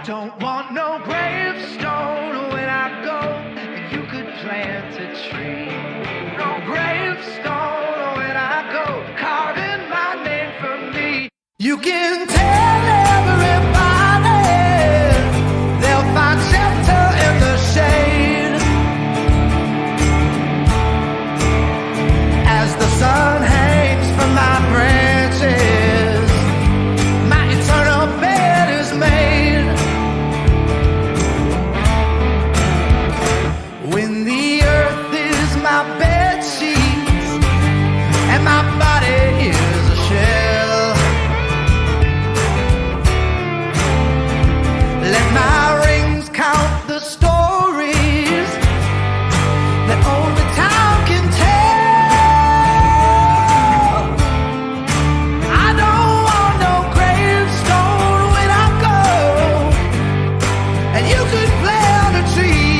don't want no gravestone when I go, and you could plant a tree. No gravestone when I go, carving my name for me. You can tell everybody they'll find shelter in the shade as the sun hangs from my branches. My eternal bed is made. When the earth is my bed sheets and my body is a shell, let my rings count the stories that only time can tell. I don't want no gravestone when I go, and you could plant a tree.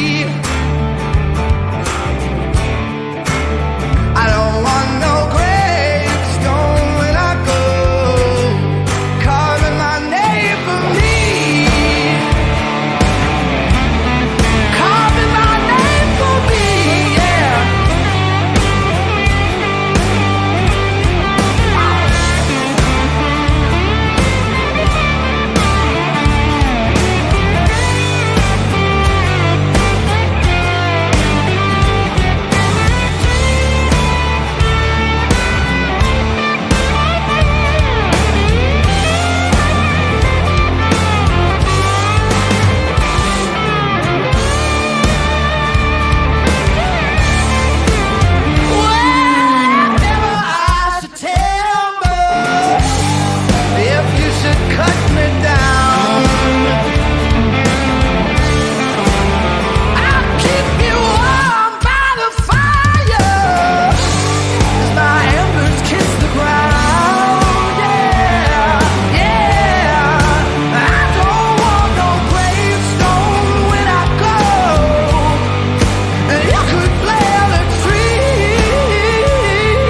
I don't want no gravestone when I go, carving my name for me. Carving my name for me, yeah. Whatever I should tell, but if you should cut me down, I'll keep you warm by the fire as my embers kiss the ground. Yeah, yeah. I don't want no gravestone when I go, and you could plant a tree.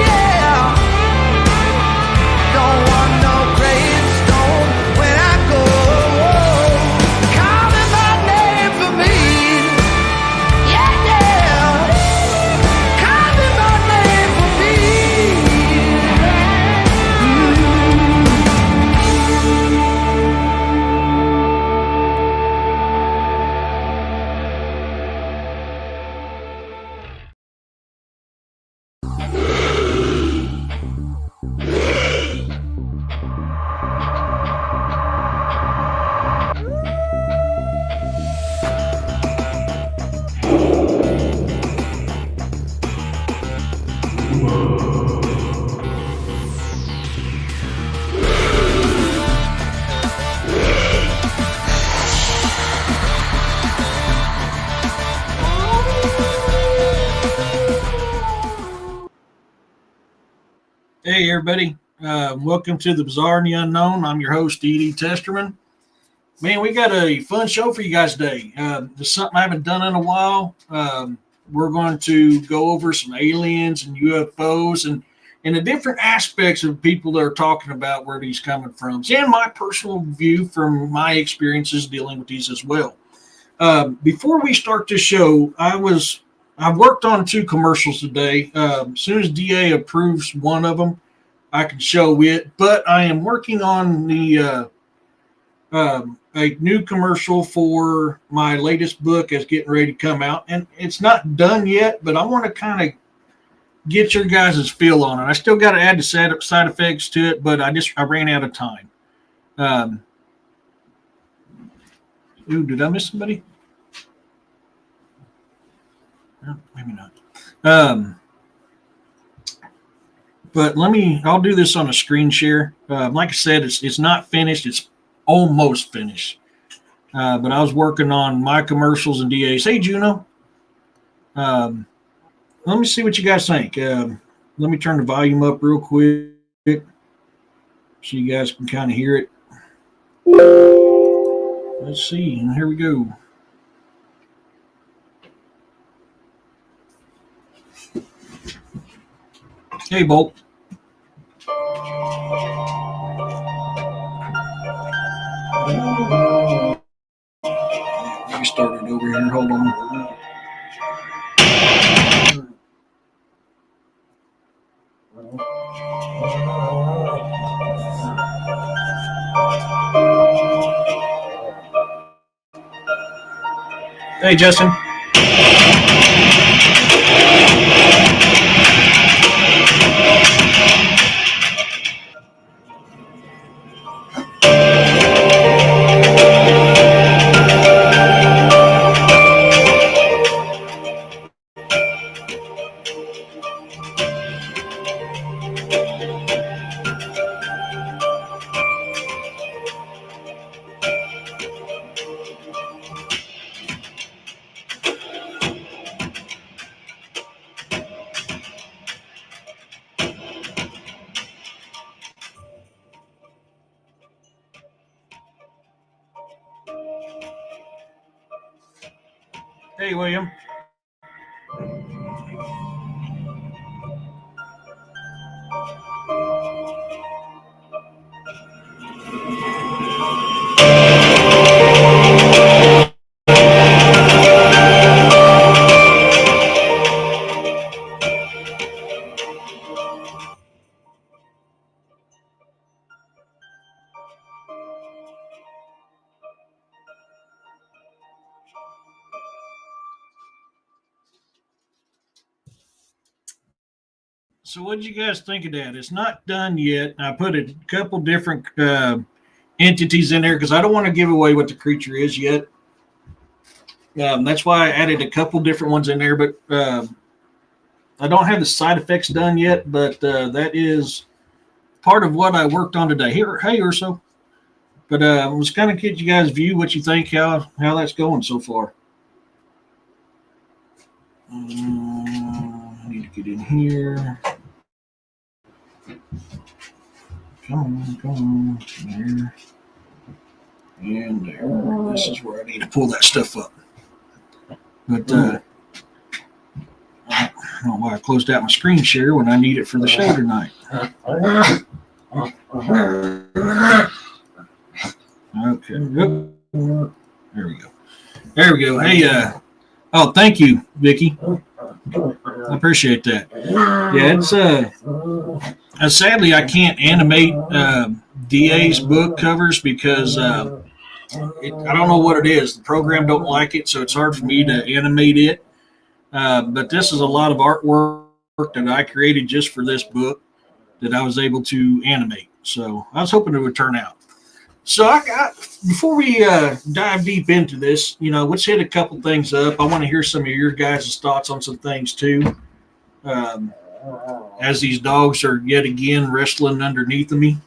Yeah. Don't want no gravestone when I go, carving my name for me. Yeah, yeah, carving my name for me. Hey, everybody. Welcome to the Bizarre and the Unknown. I'm your host, D.D. Testerman. Man, we got a fun show for you guys today. There's something I haven't done in a while. We're going to go over some aliens and UFOs and the different aspects of people that are talking about where these coming from, and my personal view from my experiences dealing with these as well. Before we start this show, I worked on 2 commercials today. As soon as DA approves one of them, I can show it. But I am working on the a new commercial for my latest book that's getting ready to come out, and it's not done yet. But I want to kind of get your guys' feel on it. I still got to add the side effects to it, but I ran out of time. Ooh, did I miss somebody? No, maybe not. But I'll do this on a screen share. Like I said, it's not finished. It's almost finished. But I was working on my commercials and DAs. Hey, Juno. Let me see what you guys think. Let me turn the volume up real quick so you guys can kind of hear it. Let's see. Here we go. Hey, Bolt. Hey, Justin. Hey, William. So what did you guys think of that? It's not done yet. I put a couple different entities in there because I don't want to give away what the creature is yet. That's why I added a couple different ones in there, but I don't have the side effects done yet, but that is part of what I worked on today. Here, hey, Urso. But I was kind of get you guys' view, what you think, how that's going so far. I need to get in here. Come on, there. And there. This is where I need to pull that stuff up. But I don't know why I closed out my screen share when I need it for the show tonight. Okay. There we go. There we go. Hey, oh, thank you, Vicky. I appreciate that. Yeah, it's sadly I can't animate DA's book covers because I don't know what it is. The program don't like it, so it's hard for me to animate it. But this is a lot of artwork that I created just for this book that I was able to animate. So I was hoping it would turn out. So before we dive deep into this, let's hit a couple things up. I want to hear some of your guys' thoughts on some things too. As these dogs are yet again wrestling underneath of me.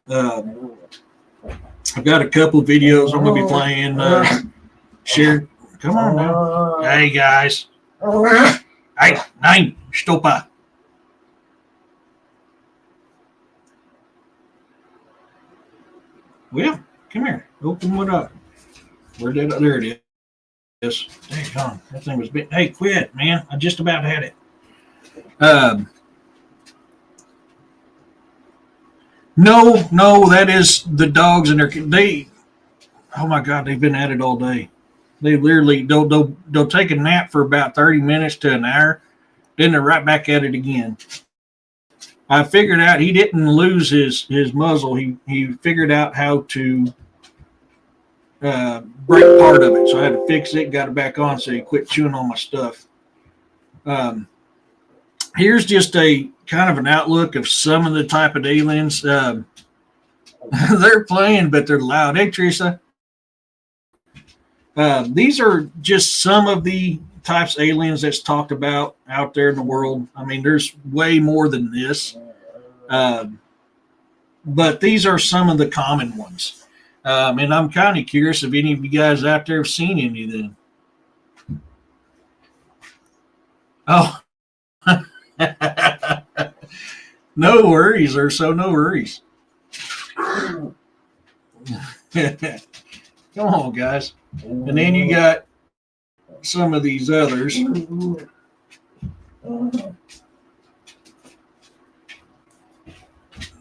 I've got a couple of videos I'm going to be playing. Shared. Come on now. Hey, guys. Hey, nein, stoppa. Well, come here. Open what up. There it is. Dang on. That thing was big. Hey, quit, man. I just about had it. No, that is the dogs and oh my God, they've been at it all day. They literally, they'll take a nap for about 30 minutes to an hour. Then they're right back at it again. I figured out he didn't lose his muzzle. He figured out how to break part of it. So I had to fix it, got it back on so he quit chewing on my stuff. Here's just a kind of an outlook of some of the type of aliens. They're playing, but they're loud. Hey, Teresa. These are just some of the types of aliens that's talked about out there in the world. I mean, there's way more than this. But these are some of the common ones. And I'm kind of curious if any of you guys out there have seen any of them. Oh. No worries, Urso, no worries. Come on, guys. And then you got some of these others.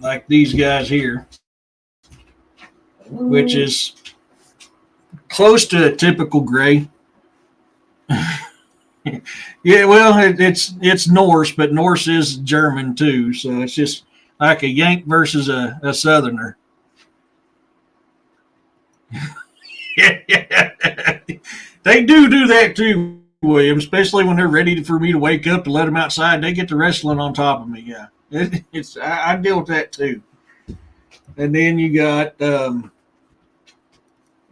Like these guys here, which is close to a typical gray. Yeah, well, it's Norse, but Norse is German too, so it's just like a Yank versus a Southerner. Yeah. They do that too, William, especially when they're ready for me to wake up to let them outside. They get to wrestling on top of me. Yeah. I deal with that too. And then you got,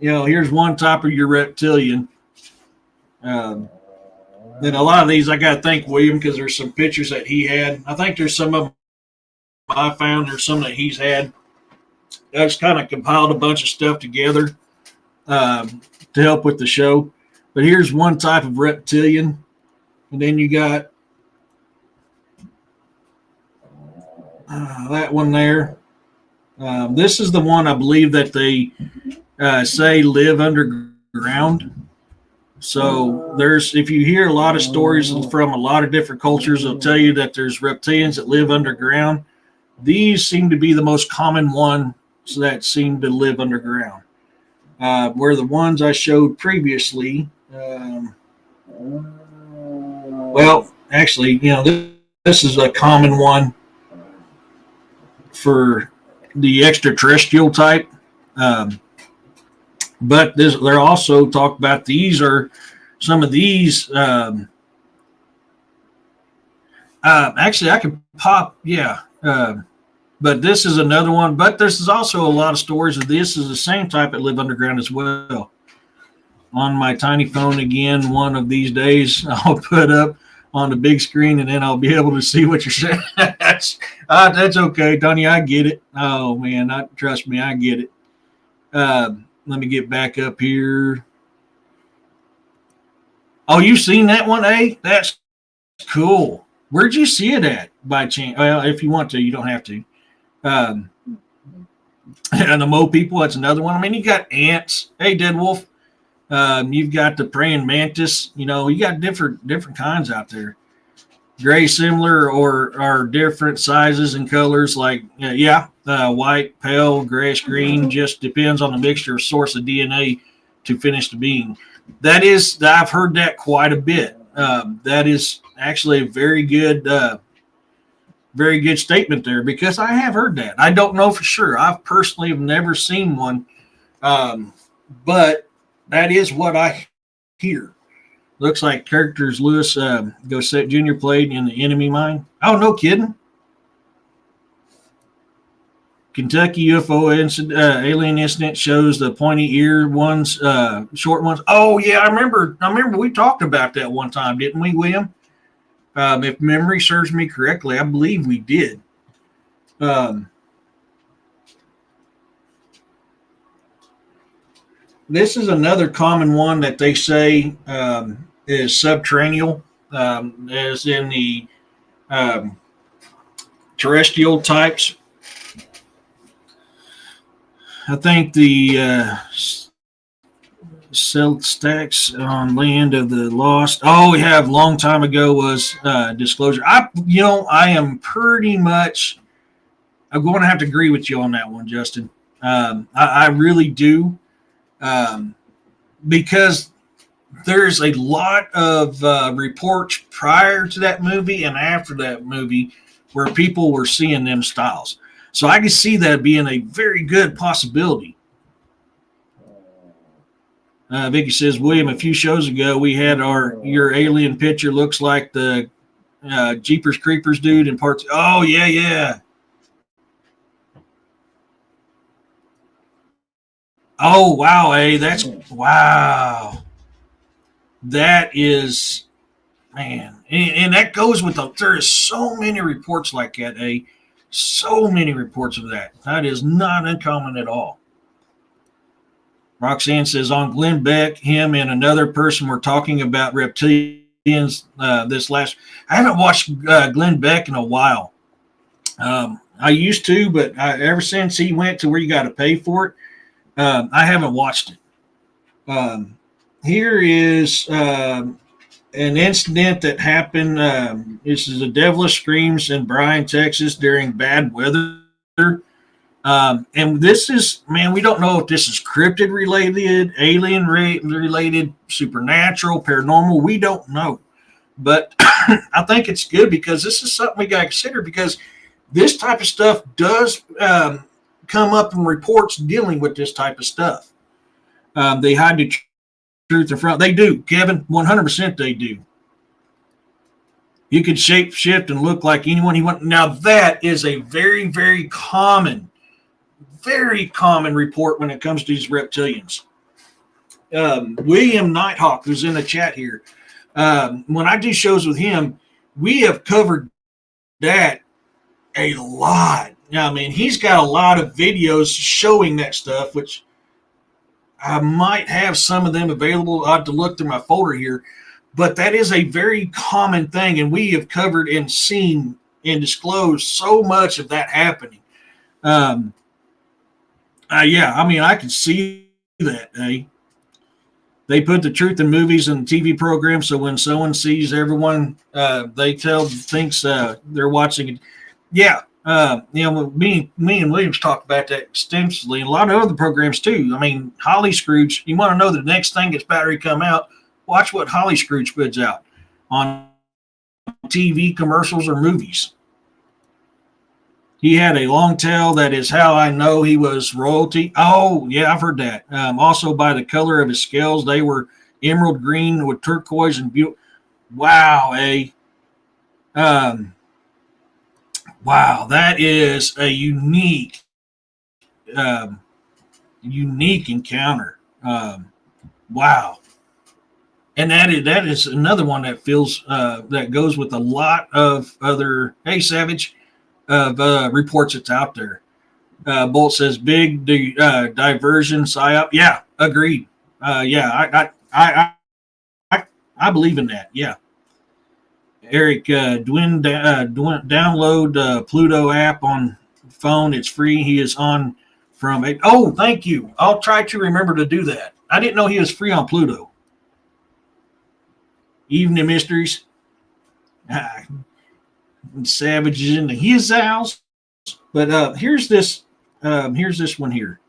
here's one type of your reptilian. Then a lot of these I got to thank William because there's some pictures that he had. I think there's some of them I found, there's some that he's had. I just kind of compiled a bunch of stuff together to help with the show. But here's one type of reptilian. And then you got that one there. This is the one I believe that they say live underground. So if you hear a lot of stories from a lot of different cultures, they'll tell you that there's reptilians that live underground. These seem to be the most common ones that seem to live underground. Where the ones I showed previously, actually, this is a common one for the extraterrestrial type. But they're also talk about these are some of these. Actually, I could pop, but this is another one. But this is also a lot of stories of this is the same type that live underground as well. On my tiny phone again, one of these days I'll put up on the big screen, and then I'll be able to see what you're saying. That's okay, Tony. I get it. Oh man, trust me, I get it. Let me get back up here. Oh, you've seen that one, eh? That's cool. Where'd you see it at by chance? Well, if you want to, you don't have to. And the Mo people, that's another one. I mean, you got ants. Hey, Dead Wolf. You've got the praying mantis. You got different kinds out there. Gray, similar, or different sizes and colors. Like, white, pale, grayish green. Just depends on the mixture of source of DNA to finish the being. I've heard that quite a bit. That is actually a very good statement there, because I have heard that. I don't know for sure. I personally have never seen one, but that is what I hear. Looks like characters Lewis Gossett Jr. played in The Enemy Mine. Oh, no kidding. Kentucky UFO alien incident shows the pointy ear ones, short ones. Oh yeah, I remember we talked about that one time, didn't we, William? If memory serves me correctly, I believe we did. This is another common one that they say is subterranean, as in the terrestrial types. I think the cell stacks on land of the lost. Oh, we have long time ago was disclosure. I am pretty much. I'm going to have to agree with you on that one, Justin. I really do, because there's a lot of reports prior to that movie and after that movie where people were seeing them styles. So I can see that being a very good possibility. Vicky says, William, a few shows ago, we had your alien picture looks like the Jeepers Creepers dude in parts. Oh, yeah. Oh, wow, wow. That is, man. And that goes with there is so many reports like that, so many reports of that. That is not uncommon at all. Roxanne says, on Glenn Beck, him and another person were talking about reptilians this last. I haven't watched Glenn Beck in a while. I used to, but ever since he went to where you got to pay for it, I haven't watched it. Here is an incident that happened. This is the devilish screams in Bryan, Texas during bad weather. And this is, man, we don't know if this is cryptid related, alien related, supernatural, paranormal. We don't know. But I think it's good because this is something we got to consider, because this type of stuff does come up in reports dealing with this type of stuff. They hide the truth in front. They do, Kevin. 100% they do. You could shape shift and look like anyone you want. Now that is a very, very common report when it comes to these reptilians. William Nighthawk, who's in the chat here, when I do shows with him, we have covered that a lot. I mean, he's got a lot of videos showing that stuff, which I might have some of them available. I have to look through my folder here, but that is a very common thing, and we have covered and seen and disclosed so much of that happening. Yeah, I mean, I can see that. They put the truth in movies and TV programs, so when someone sees everyone, they thinks they're watching it. Yeah, me and Williams talked about that extensively. A lot of other programs too. I mean, Holly Scrooge. You want to know the next thing that's about to come out? Watch what Holly Scrooge puts out on TV commercials or movies. He had a long tail. That is how I know he was royalty. Oh, yeah, I've heard that. Also, by the color of his scales, they were emerald green with turquoise and beautiful. Wow, wow, that is a unique encounter. Wow. And that is another one that feels that goes with a lot of other, hey, Savage, of reports that's out there. Bolt says big diversion psyop. Yeah, agreed. Yeah, I believe in that. Yeah. Eric, download Pluto app on phone. It's free. He is on from it. Oh, thank you. I'll try to remember to do that. I didn't know he was free on Pluto. Evening Mysteries. Savage is into his house. But here's this one here.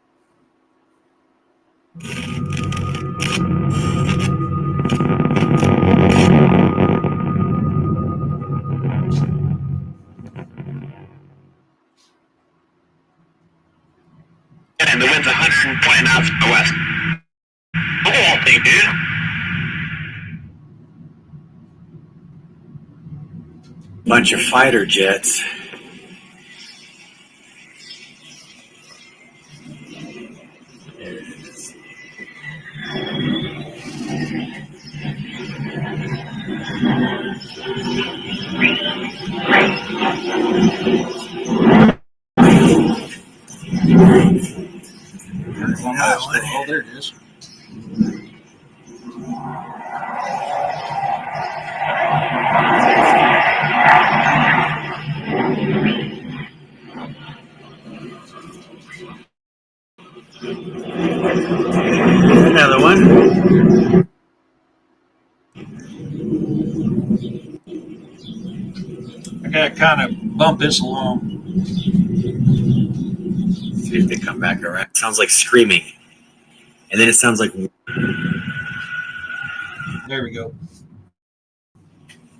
And the wind's 120 knots from the west. Look at that thing, dude. Bunch of fighter jets. There it is. Oh, there it is. Another one. I gotta kind of bump this along. See if they come back around. It sounds like screaming. And then it sounds like... There we go.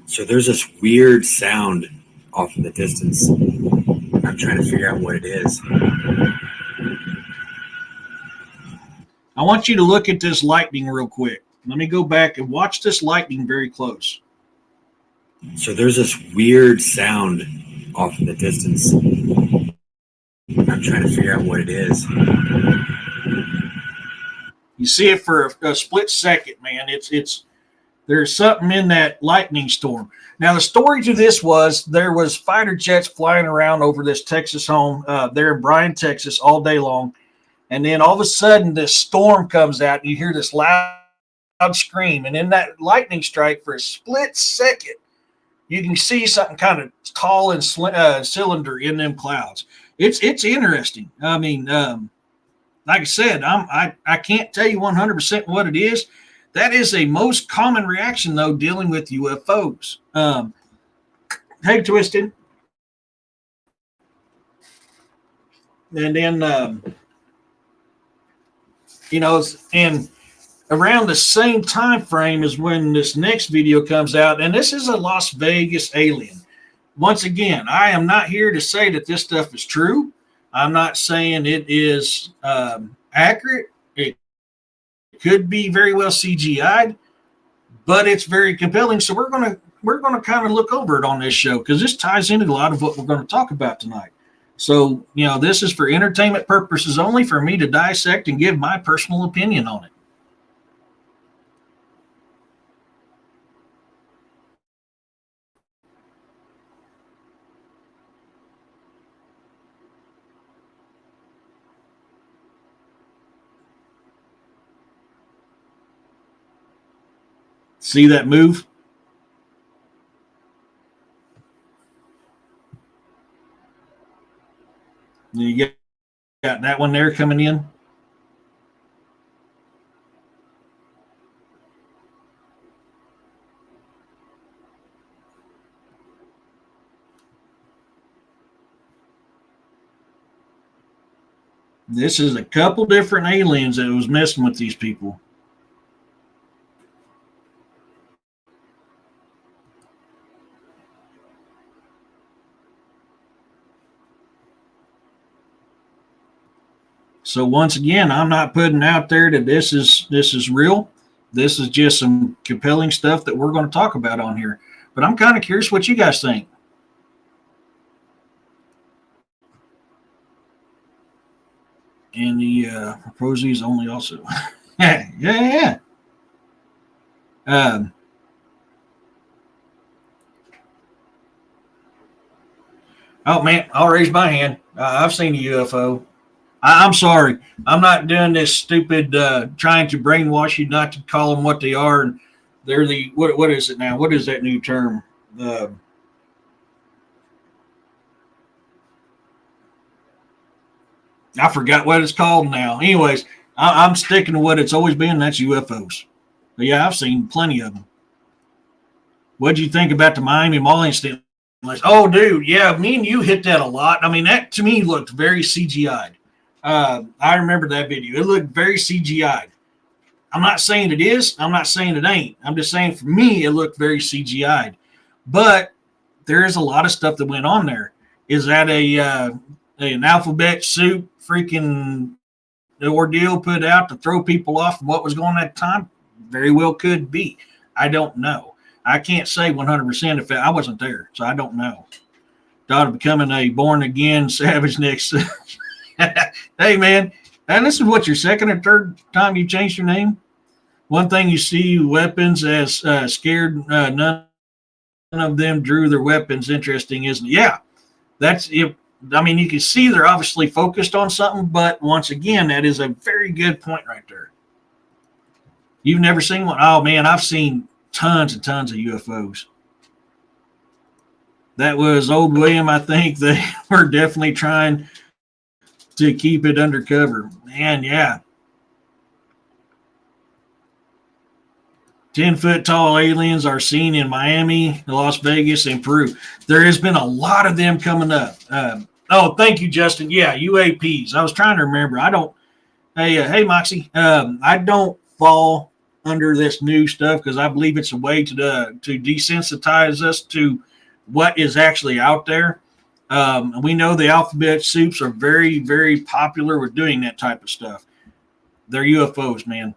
So there's this weird sound off in the distance. I'm trying to figure out what it is. I want you to look at this lightning real quick. Let me go back and watch this lightning very close. So there's this weird sound off in the distance. I'm trying to figure out what it is. You see it for a split second, man. It's there's something in that lightning storm. Now, the story to this was there was fighter jets flying around over this Texas home there in Bryan, Texas, all day long. And then all of a sudden, this storm comes out, and you hear this loud scream. And in that lightning strike, for a split second, you can see something kind of tall and cylinder in them clouds. It's interesting. I mean, like I said, I can't tell you 100% what it is. That is a most common reaction, though, dealing with UFOs. Hey, Twisted. And then, and around the same time frame is when this next video comes out, and this is a Las Vegas alien. Once again, I am not here to say that this stuff is true. I'm not saying it is accurate. It could be very well CGI'd, but it's very compelling. So we're gonna kind of look over it on this show because this ties into a lot of what we're going to talk about tonight. So this is for entertainment purposes only, for me to dissect and give my personal opinion on it. See that move? You got that one there coming in. This is a couple different aliens that was messing with these people. So once again, I'm not putting out there that this is real. This is just some compelling stuff that we're going to talk about on here. But I'm kind of curious what you guys think. And the proposies only also. yeah. Oh man, I'll raise my hand. I've seen a UFO. I'm sorry. I'm not doing this stupid trying to brainwash you not to call them what they are. And they're the what is it now? What is that new term? I forgot what it's called now. Anyways, I'm sticking to what it's always been. That's UFOs. But yeah, I've seen plenty of them. What'd you think about the Miami Mall incident? Like, oh, dude, yeah, me and you hit that a lot. I mean, that to me looked very CGI'd. I remember that video. It looked very CGI'd. I'm not saying it is. I'm not saying it ain't. I'm just saying for me, it looked very CGI'd. But there is a lot of stuff that went on there. Is that an alphabet soup freaking ordeal put out to throw people off from what was going on at the time? Very well could be. I don't know. I can't say 100% if I wasn't there, so I don't know. Thought of becoming a born again savage next. Hey man, and this is what your second or third time you changed your name. One thing you see weapons as scared. None of them drew their weapons. Interesting, isn't it? Yeah, that's it. I mean, you can see they're obviously focused on something, but once again, that is a very good point right there. You've never seen one? Oh man, I've seen tons and tons of UFOs. That was old William. I think they were definitely trying to keep it undercover. Man, yeah. 10-foot tall aliens are seen in Miami, Las Vegas, and Peru. There has been a lot of them coming up. Oh, thank you, Justin. Yeah, UAPs. I was trying to remember. I don't. Hey, Moxie. I don't fall under this new stuff because I believe it's a way to desensitize us to what is actually out there. We know the alphabet soups are very, very popular with doing that type of stuff. They're UFOs, man.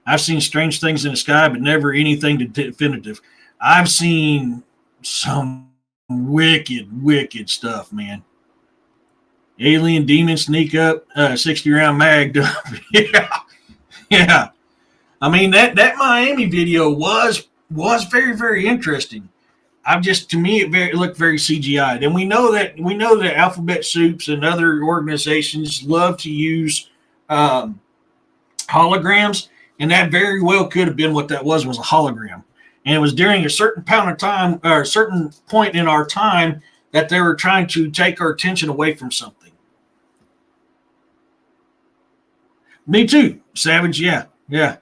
I've seen strange things in the sky, but never anything definitive. I've seen some wicked, wicked stuff, man. Alien demons sneak up, 60-round mag. Yeah, yeah. I mean that Miami video was very, very interesting. To me it looked very CGI'd, and we know that alphabet soups and other organizations love to use holograms, and that very well could have been what that was a hologram, and it was during a certain pound of time or a certain point in our time that they were trying to take our attention away from something. Me too, Savage. Yeah,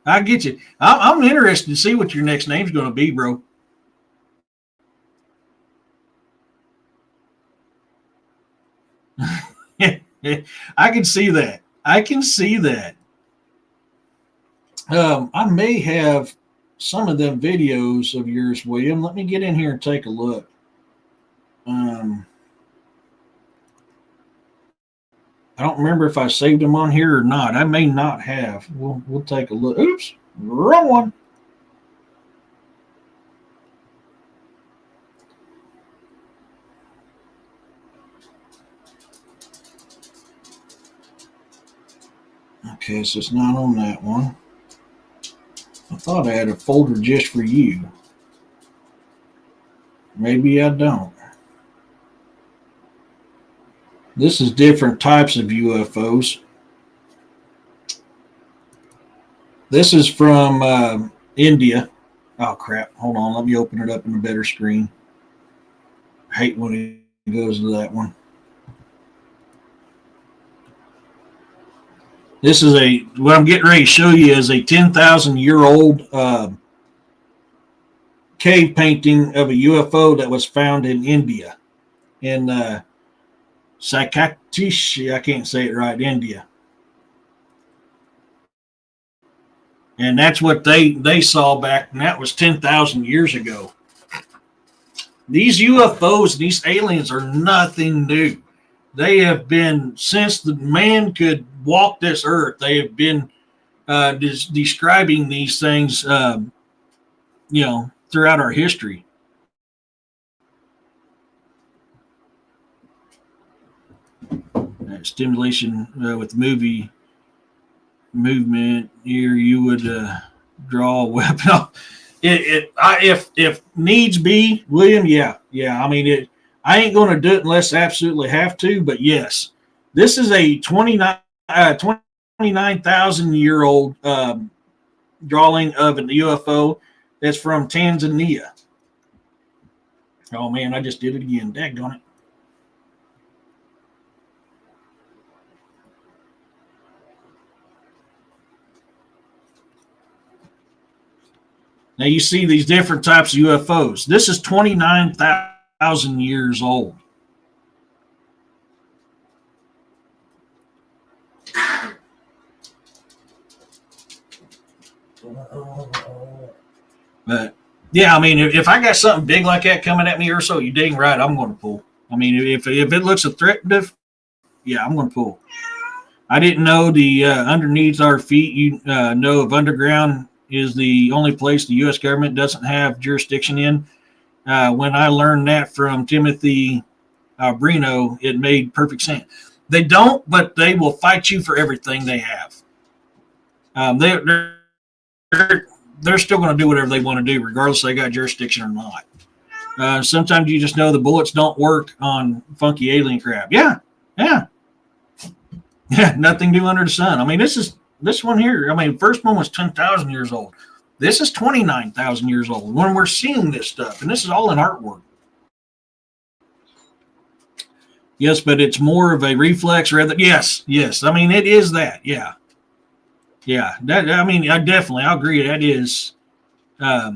I get you. I'm interested to see what your next name's going to be, bro. I can see that. I can see that. I may have some of them videos of yours, William. Let me get in here and take a look. I don't remember if I saved them on here or not. I may not have. We'll take a look. Oops, wrong one. Okay, so it's not on that one. I thought I had a folder just for you. Maybe I don't. This is different types of UFOs. This is from India. Oh, crap. Hold on. Let me open it up in a better screen. I hate when it goes to that one. This is what I'm getting ready to show you is a 10,000-year-old cave painting of a UFO that was found in India, in Sakatish, I can't say it right, India. And that's what they saw back, and that was 10,000 years ago. These UFOs, these aliens are nothing new. They have been, since the man could walk this earth, they have been describing these things, throughout our history. Stimulation with movie movement here, you would draw a weapon. If needs be, William, yeah. I mean, I ain't going to do it unless I absolutely have to. But yes, this is a 29,000-year-old drawing of an UFO that's from Tanzania. Oh man, I just did it again. Daggone it. Now you see these different types of UFOs. This is 29,000 years old. But yeah, I mean, if I got something big like that coming at me or so, you dang right, I'm going to pull. I mean, if it looks threatening, yeah, I'm going to pull. I didn't know the underneath our feet, you know, of underground is the only place the U.S. government doesn't have jurisdiction in. When I learned that from Timothy Brino, it made perfect sense. They don't, but they will fight you for everything they have. They're still going to do whatever they want to do, regardless if they got jurisdiction or not. Sometimes you just know the bullets don't work on funky alien crap. Yeah, nothing new under the sun. I mean, this one here. I mean, first one was 10,000 years old. This is 29,000 years old when we're seeing this stuff, and this is all in artwork. Yes, but it's more of a reflex rather. Yes. I mean, it is that. Yeah. That, I mean, I agree. That is. Yeah,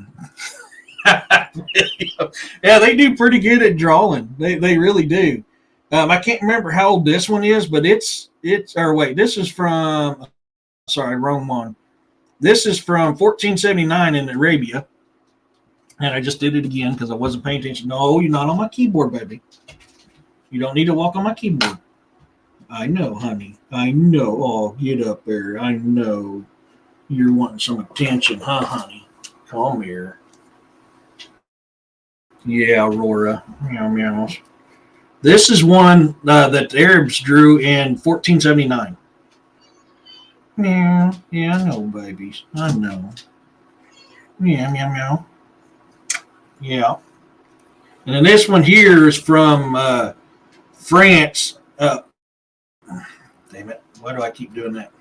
they do pretty good at drawing. They really do. I can't remember how old this one is, but this is from. Sorry, wrong one. This is from 1479 in Arabia. And I just did it again because I wasn't paying attention. No, you're not on my keyboard, baby. You don't need to walk on my keyboard. I know, honey. I know. Oh, get up there. I know. You're wanting some attention, huh, honey? Come here. Yeah, Aurora. Meow, meows. This is one that the Arabs drew in 1479. Meow. Yeah, I know, babies. I know. Meow, meow, meow. Yeah. And then this one here is from France. Damn it. Why do I keep doing that?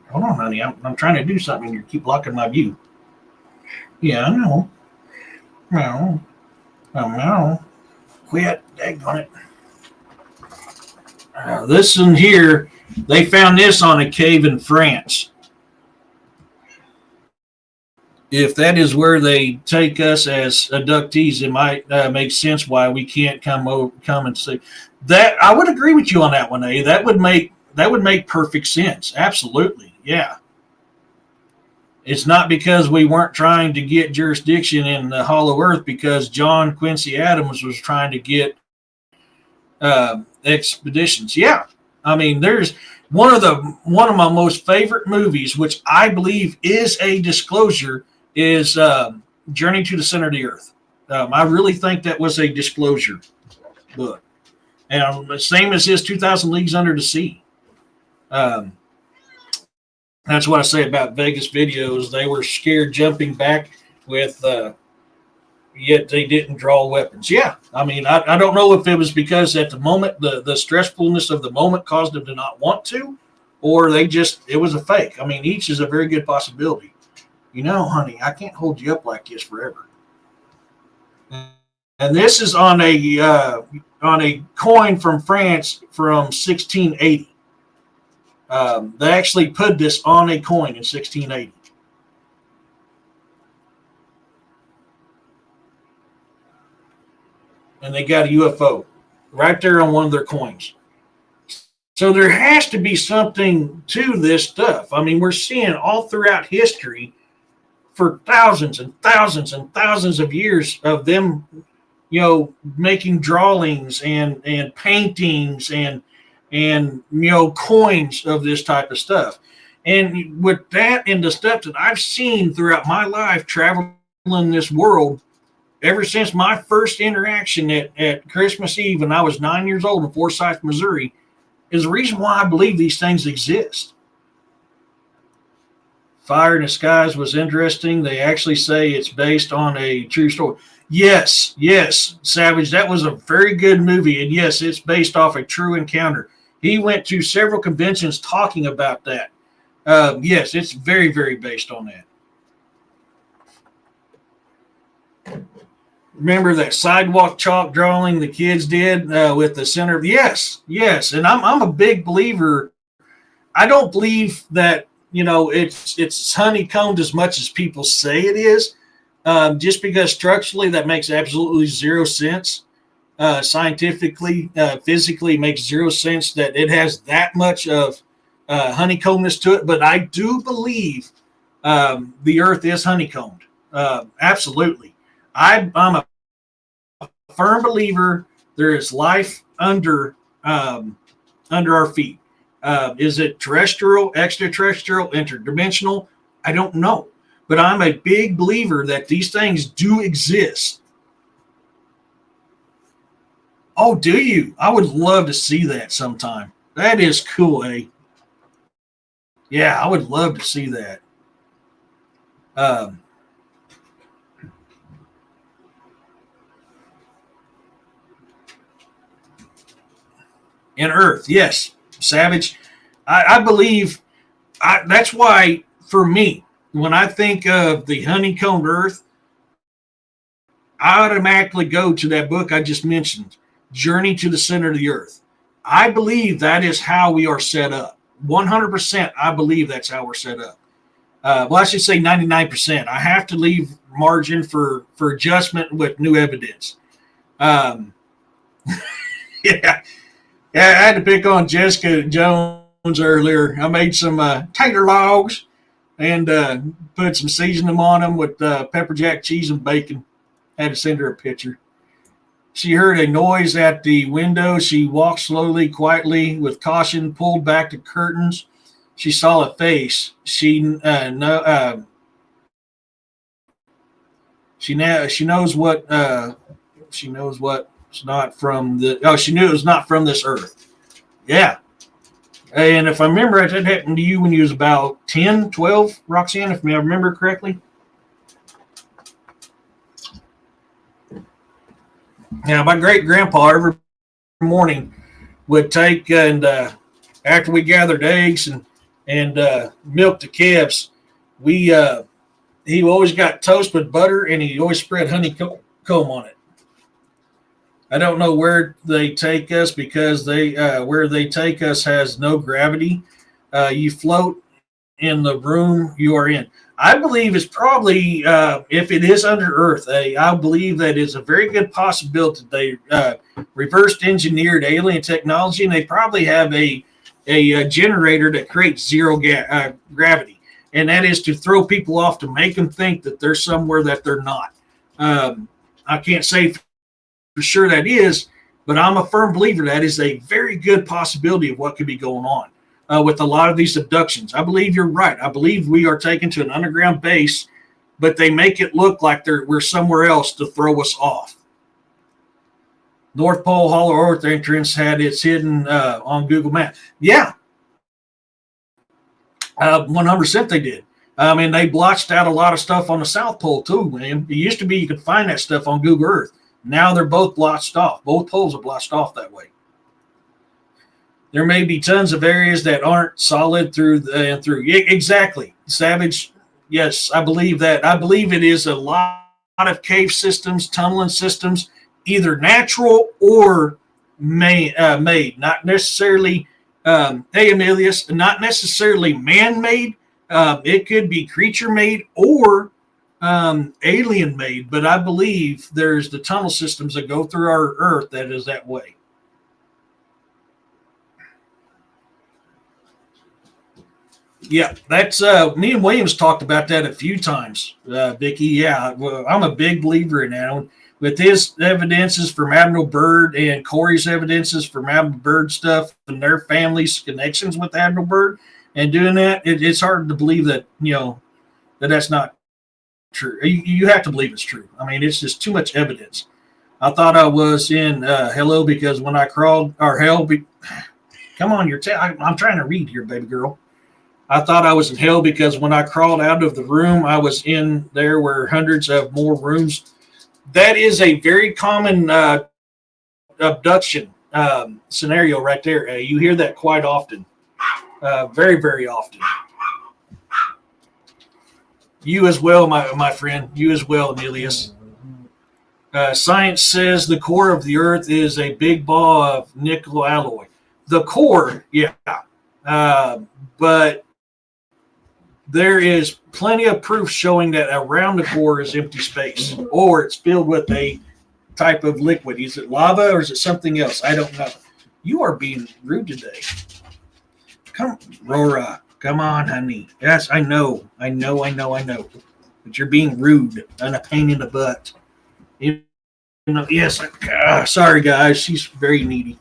Hold on, honey. I'm trying to do something and you keep blocking my view. Yeah, I know. Meow. Meow. Quit. Daggone it. This one here, they found this on a cave in France. If that is where they take us as abductees, it might make sense why we can't come and see that. I would agree with you on that one, That would make perfect sense. Absolutely, yeah. It's not because we weren't trying to get jurisdiction in the Hollow Earth, because John Quincy Adams was trying to get expeditions. Yeah, I mean, there's one of my most favorite movies, which I believe is a disclosure, is Journey to the Center of the Earth. I really think that was a disclosure book, and same as his 2,000 Leagues Under the Sea. That's what I say about Vegas videos. They were scared jumping back with, yet they didn't draw weapons. Yeah, I mean, I don't know if it was because at the moment the stressfulness of the moment caused them to not want to, or it was a fake. I mean, each is a very good possibility. You know, honey, I can't hold you up like this forever. And this is on a coin from France from 1680. They actually put this on a coin in 1680. And they got a UFO right there on one of their coins. So there has to be something to this stuff. I mean, we're seeing all throughout history for thousands and thousands and thousands of years of them, you know, making drawings and paintings and you know, coins of this type of stuff. And with that and the stuff that I've seen throughout my life traveling this world, ever since my first interaction at Christmas Eve when I was 9 years old in Forsyth, Missouri, is the reason why I believe these things exist. Fire in the Skies was interesting. They actually say it's based on a true story. Yes, Savage, that was a very good movie. And yes, it's based off a true encounter. He went to several conventions talking about that. Yes, it's very, very based on that. Remember that sidewalk chalk drawing the kids did with the center? Yes. And I'm a big believer. I don't believe that, you know, it's honeycombed as much as people say it is. Just because structurally that makes absolutely zero sense. Scientifically, physically, makes zero sense that it has that much of honeycombness to it. But I do believe the Earth is honeycombed. Absolutely. I'm a firm believer there is life under our feet. Is it terrestrial, extraterrestrial, interdimensional? I don't know. But I'm a big believer that these things do exist. Oh, do you? I would love to see that sometime. That is cool, eh? Yeah, I would love to see that. In Earth, yes, Savage. I believe that's why, for me, when I think of the honeycombed Earth, I automatically go to that book I just mentioned, Journey to the Center of the Earth. I believe that is how we are set up. 100%, I believe that's how we're set up. Well, I should say 99%. I have to leave margin for adjustment with new evidence. Yeah. I had to pick on Jessica Jones earlier. I made some tater logs and put some seasoning on them with pepper jack cheese and bacon. Had to send her a picture. She heard a noise at the window. She walked slowly, quietly, with caution, pulled back the curtains. She saw a face. She knows what. She knows what. It's not from the. Oh, she knew it was not from this earth. Yeah. And if I remember right, that happened to you when you was about 10, 12, Roxanne, if I remember correctly. Now, my great grandpa every morning would take and after we gathered eggs and milked the calves, he always got toast with butter and he always spread honeycomb on it. I don't know where they take us because where they take us has no gravity. You float in the room you are in. I believe it's probably, if it is under Earth, I believe that it's a very good possibility they reversed engineered alien technology, and they probably have a generator that creates zero gravity, and that is to throw people off to make them think that they're somewhere that they're not. I can't say for sure that is, But I'm a firm believer that is a very good possibility of what could be going on with a lot of these abductions. I believe you're right. I believe we are taken to an underground base, but they make it look like we're somewhere else to throw us off. North Pole Hollow Earth entrance had its hidden on Google Maps. Yeah, 100% they did. And they blotched out a lot of stuff on the South Pole too, man. It used to be you could find that stuff on Google Earth. Now they're both blotched off. Both poles are blotched off that way. There may be tons of areas that aren't solid through. Exactly. Savage, yes, I believe that. I believe it is a lot of cave systems, tunneling systems, either natural or made, not necessarily, hey, Emilius, not necessarily man-made. It could be creature-made or alien made, but I believe there's the tunnel systems that go through our Earth that is that way. Yeah, that's me and Williams talked about that a few times, Vicky. Yeah, well, I'm a big believer in that. With his evidences from Admiral Byrd and Corey's evidences from Admiral Byrd stuff and their family's connections with Admiral Byrd and doing that, it's hard to believe that, that's not true. You have to believe it's true. I mean, it's just too much evidence. I thought I was in Hello because when I crawled, or Hell, come on, I'm trying to read here, baby girl. I thought I was in hell because when I crawled out of the room, I was in there were hundreds of more rooms. That is a very common abduction scenario right there. You hear that quite often. Very, very often. You as well, my friend. You as well, Emilius. Science says the core of the Earth is a big ball of nickel alloy. The core, yeah. But there is plenty of proof showing that around the core is empty space, or it's filled with a type of liquid. Is it lava or is it something else? I don't know. You are being rude today. Come, Rora. Come on, honey. Yes, I know. But you're being rude and a pain in the butt. Yes. Sorry, guys. She's very needy.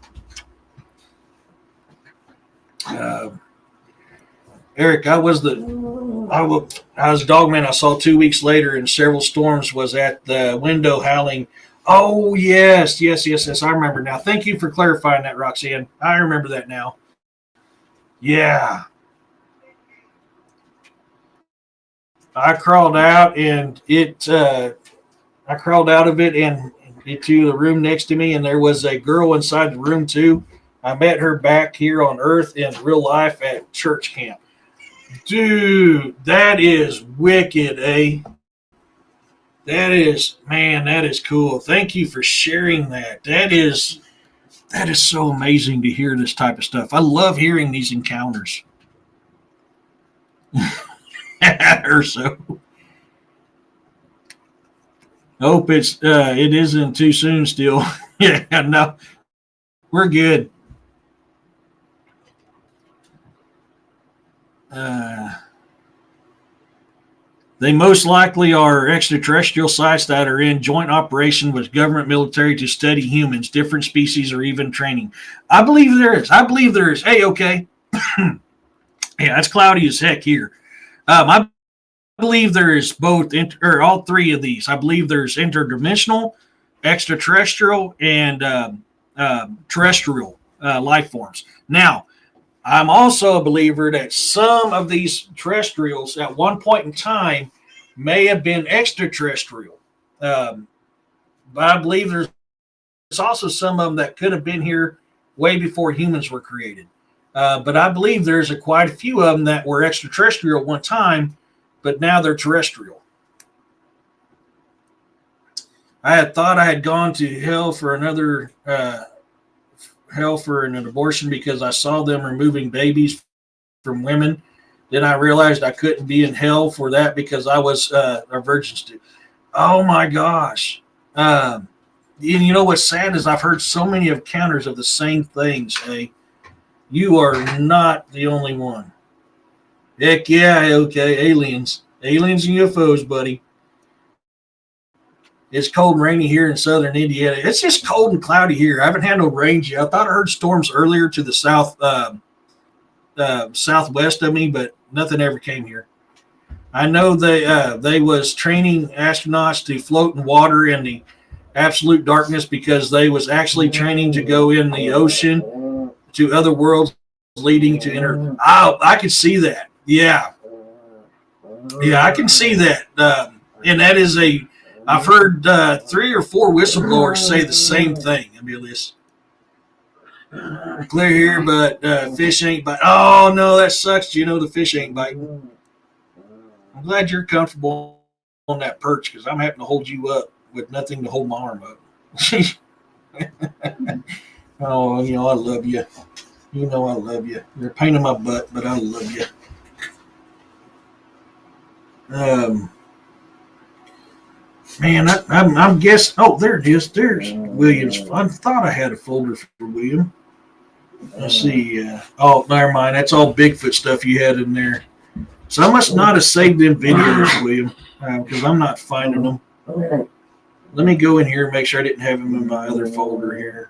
Eric, I was Dogman I saw 2 weeks later in several storms, was at the window howling. Oh, yes. I remember now. Thank you for clarifying that, Roxanne. I remember that now. Yeah. I crawled out and I crawled out of it and into the room next to me, and there was a girl inside the room too. I met her back here on Earth in real life at church camp. Dude, that is wicked, eh? That is cool. Thank you for sharing that. That is so amazing to hear this type of stuff. I love hearing these encounters. Or so. Hope it isn't too soon still. Yeah, no. We're good. They most likely are extraterrestrial sites that are in joint operation with government military to study humans, different species, or even training. I believe there is. Hey, okay. Yeah, it's cloudy as heck here. I believe there is both, or all three of these. I believe there's interdimensional, extraterrestrial, and terrestrial life forms. Now, I'm also a believer that some of these terrestrials at one point in time may have been extraterrestrial. But I believe there's also some of them that could have been here way before humans were created. But I believe there's quite a few of them that were extraterrestrial at one time, but now they're terrestrial. I had thought I had gone to hell for an abortion because I saw them removing babies from women. Then I realized I couldn't be in hell for that because I was a virgin too. Oh my gosh. And you know what's sad is I've heard so many encounters of the same things. Hey, you are not the only one. Heck yeah, okay, aliens and UFOs, buddy. It's cold and rainy here in southern Indiana. It's just cold and cloudy here. I haven't had no rain yet. I thought I heard storms earlier to the southwest of me, but nothing ever came here. I know they was training astronauts to float in water in the absolute darkness because they was actually training to go in the ocean to other worlds leading to inner. Oh, I could see that. Yeah, I can see that. And that is I've heard 3 or 4 whistleblowers say the same thing. Amelis. Clear here, but fish ain't biting. Oh, no, that sucks. You know the fish ain't biting. I'm glad you're comfortable on that perch because I'm having to hold you up with nothing to hold my arm up. Oh, you know, I love you. You know I love you. You're a pain in my butt, but I love you. Man, I'm guessing. Oh, there it is. There's Williams. I thought I had a folder for William. Let's see. Oh, never mind. That's all Bigfoot stuff you had in there. So I must not have saved them videos, William, because I'm not finding them. Let me go in here and make sure I didn't have them in my other folder here.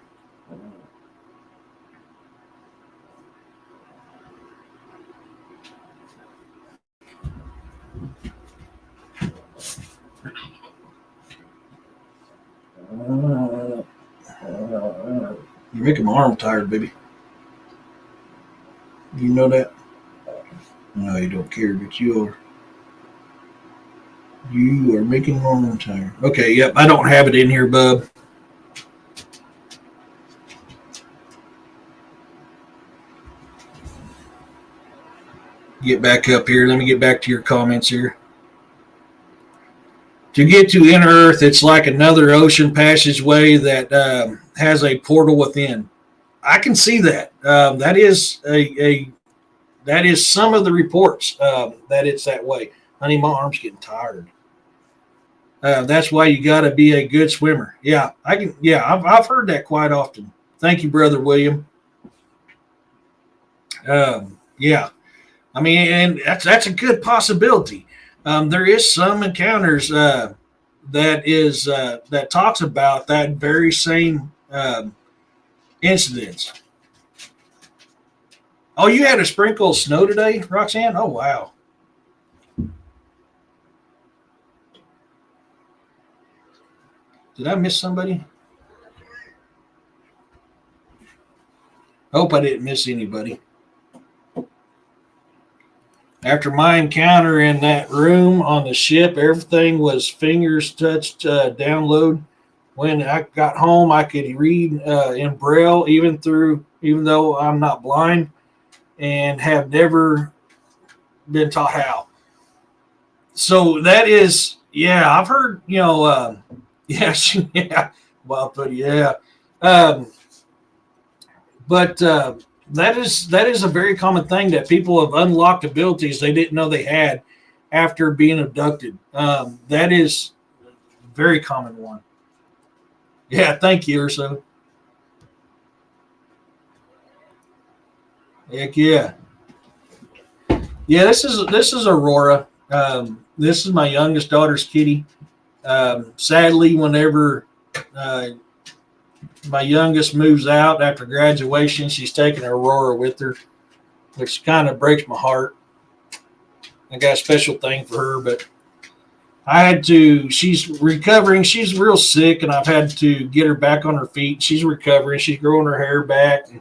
You're making my arm tired, baby. You know that? No, you don't care, but you are. You are making my arm tired. Okay, yep, I don't have it in here, bub. Get back up here. Let me get back to your comments here. To get to inner Earth, it's like another ocean passageway that has a portal within. I can see that. That is that is some of the reports that it's that way. Honey, my arm's getting tired. That's why you got to be a good swimmer. Yeah, I can. Yeah, I've heard that quite often. Thank you, Brother William. Yeah, I mean, and that's a good possibility. There is some encounters that talks about that very same incidents. Oh, you had a sprinkle of snow today, Roxanne? Oh, wow. Did I miss somebody? Hope I didn't miss anybody. After my encounter in that room on the ship, everything was fingers touched download. When I got home, I could read in Braille, even though I'm not blind and have never been taught how. So that is, yeah, I've heard, yes, yeah, well, but yeah. But that is a very common thing that people have unlocked abilities they didn't know they had after being abducted. That is a very common one. Yeah, thank you, Urso. Heck yeah. Yeah, this is Aurora. This is my youngest daughter's kitty. Sadly, whenever my youngest moves out after graduation, she's taking Aurora with her, which kind of breaks my heart. I got a special thing for her, but she's recovering. She's real sick, and I've had to get her back on her feet. She's recovering. She's growing her hair back. And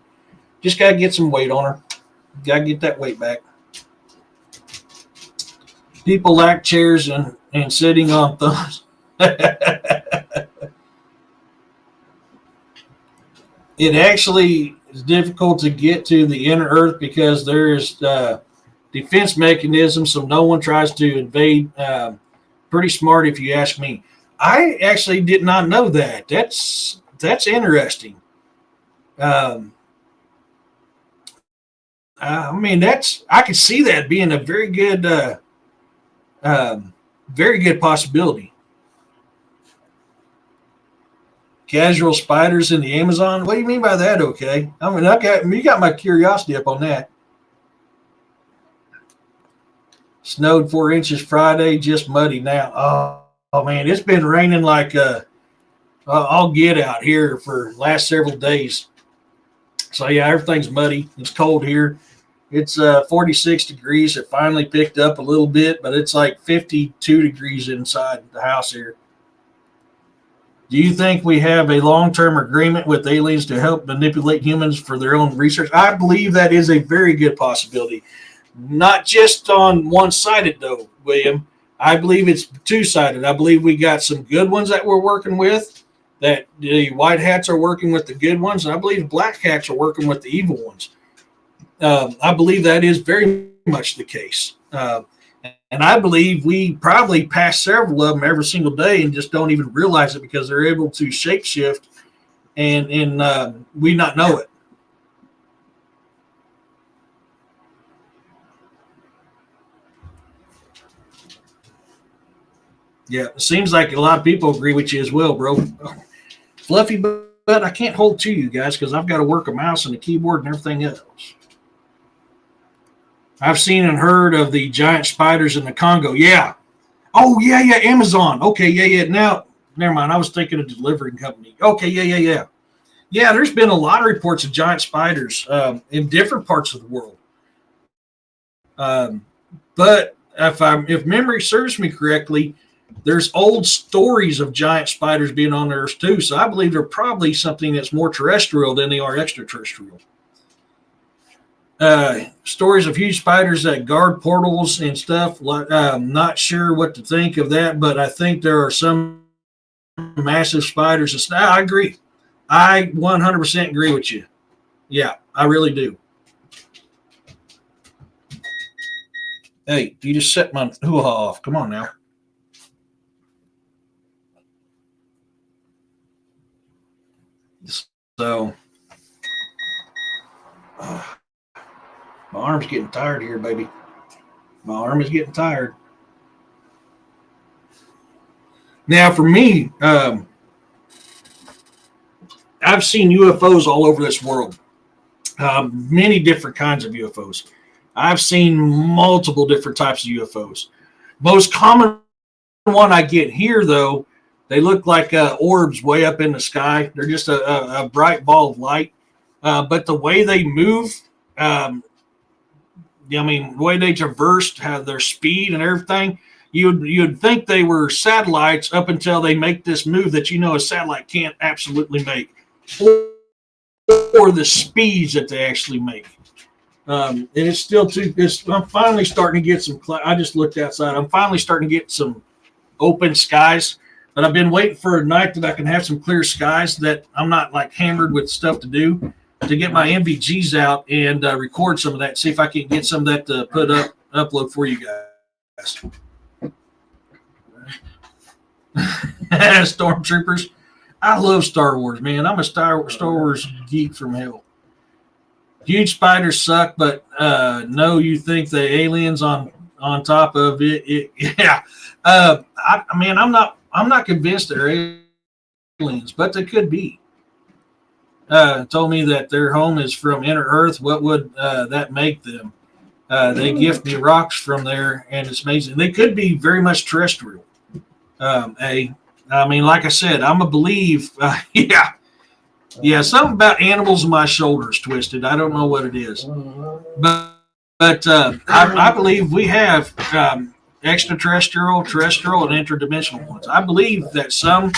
just got to get some weight on her. Got to get that weight back. People lack chairs and sitting on thumbs. It actually is difficult to get to the inner Earth because there's defense mechanisms, so no one tries to invade. Pretty smart, if you ask me. I actually did not know that. That's interesting. I mean, I could see that being a very good possibility. Casual spiders in the Amazon. What do you mean by that? Okay, I mean, you got my curiosity up on that. Snowed 4 inches Friday, just muddy now. Oh, man, it's been raining like I'll get out here for last several days. So yeah, everything's muddy. It's cold here. It's 46 degrees. It finally picked up a little bit, but it's like 52 degrees inside the house here. Do you think we have a long-term agreement with aliens to help manipulate humans for their own research? I believe that is a very good possibility. Not just on one-sided, though, William. I believe it's two-sided. I believe we got some good ones that we're working with, that the white hats are working with the good ones, and I believe black hats are working with the evil ones. I believe that is very much the case. And I believe we probably pass several of them every single day and just don't even realize it because they're able to shapeshift and we not know it. Yeah, it seems like a lot of people agree with you as well, bro. Fluffy butt, I can't hold to you guys because I've got to work a mouse and a keyboard and everything else. I've seen and heard of the giant spiders in the Congo. Yeah. Oh, yeah, Amazon. Okay, yeah. Now, never mind. I was thinking of delivering company. Okay, yeah. Yeah, there's been a lot of reports of giant spiders in different parts of the world. But if memory serves me correctly, there's old stories of giant spiders being on Earth too. So I believe they're probably something that's more terrestrial than they are extraterrestrial. Stories of huge spiders that guard portals and stuff. Not sure what to think of that, but I think there are some massive spiders. I agree. I 100% agree with you. Yeah, I really do. Hey, you just set my hoo-ha off. Come on now. So, my arm's getting tired here, baby. My arm is getting tired. Now, for me, I've seen UFOs all over this world. Many different kinds of UFOs. I've seen multiple different types of UFOs. Most common one I get here, though, they look like orbs way up in the sky. They're just a bright ball of light. But the way they move, the way they traversed, have their speed and everything, you'd think they were satellites up until they make this move that a satellite can't absolutely make, or the speeds that they actually make. And it's still I'm finally starting to get some. I just looked outside. I'm finally starting to get some open skies. But I've been waiting for a night that I can have some clear skies that I'm not like hammered with stuff to do, to get my MVGs out and record some of that. See if I can get some of that to upload for you guys. Stormtroopers. I love Star Wars, man. I'm a Star Wars geek from hell. Huge spiders suck, but no, you think the aliens on top of it? Yeah. I'm not convinced they're aliens, but they could be. Told me that their home is from inner Earth. What would that make them? They gift me rocks from there, and it's amazing. They could be very much terrestrial. Like I said, I'm a believe. Yeah, something about animals in my shoulders twisted. I don't know what it is, but I believe we have extraterrestrial, terrestrial, and interdimensional ones. I believe that some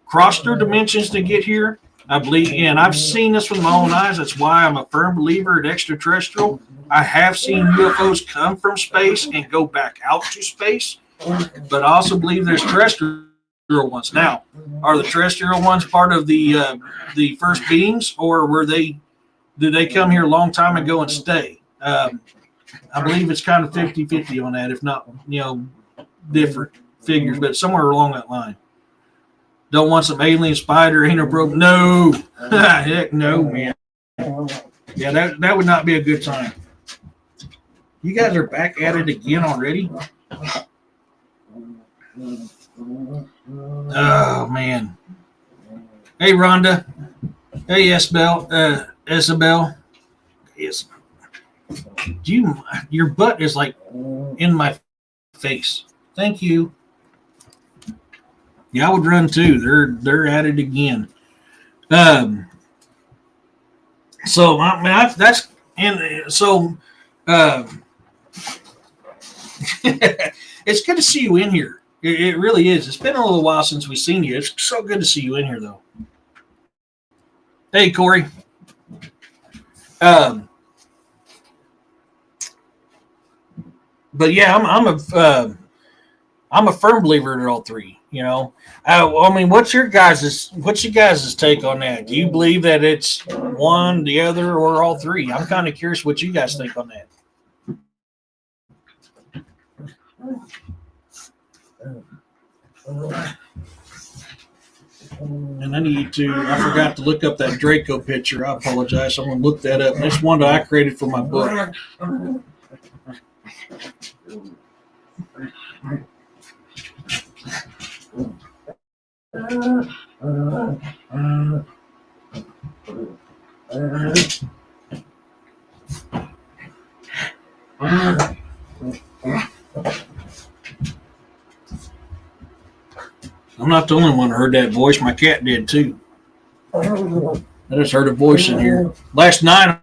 cross through dimensions to get here. I believe, and I've seen this with my own eyes. That's why I'm a firm believer in extraterrestrial. I have seen UFOs come from space and go back out to space, but I also believe there's terrestrial ones. Now, are the terrestrial ones part of the first beings, or did they come here a long time ago and stay? I believe it's kind of 50-50 on that, if not, different figures, but somewhere along that line. Don't want some alien spider, ain't no broke. No, heck no, man. Yeah, that would not be a good time. You guys are back at it again already? Oh, man. Hey, Rhonda. Hey, Isabel. Yes. Your butt is like in my face. Thank you. Yeah, I would run too. They're at it again. Um, so I mean, that's and so uh, it's good to see you in here. It really is. It's been a little while since we've seen you. It's so good to see you in here, though. Hey, Corey. Um, but yeah, I'm a firm believer in all three. You know, I mean, what's your guys' take on that? Do you believe that it's one, the other, or all three? I'm kind of curious what you guys think on that. And I forgot to look up that Draco picture. I apologize. I'm going to look that up. This one that I created for my book. I'm not the only one who heard that voice. My cat did too. I just heard a voice in here. Last night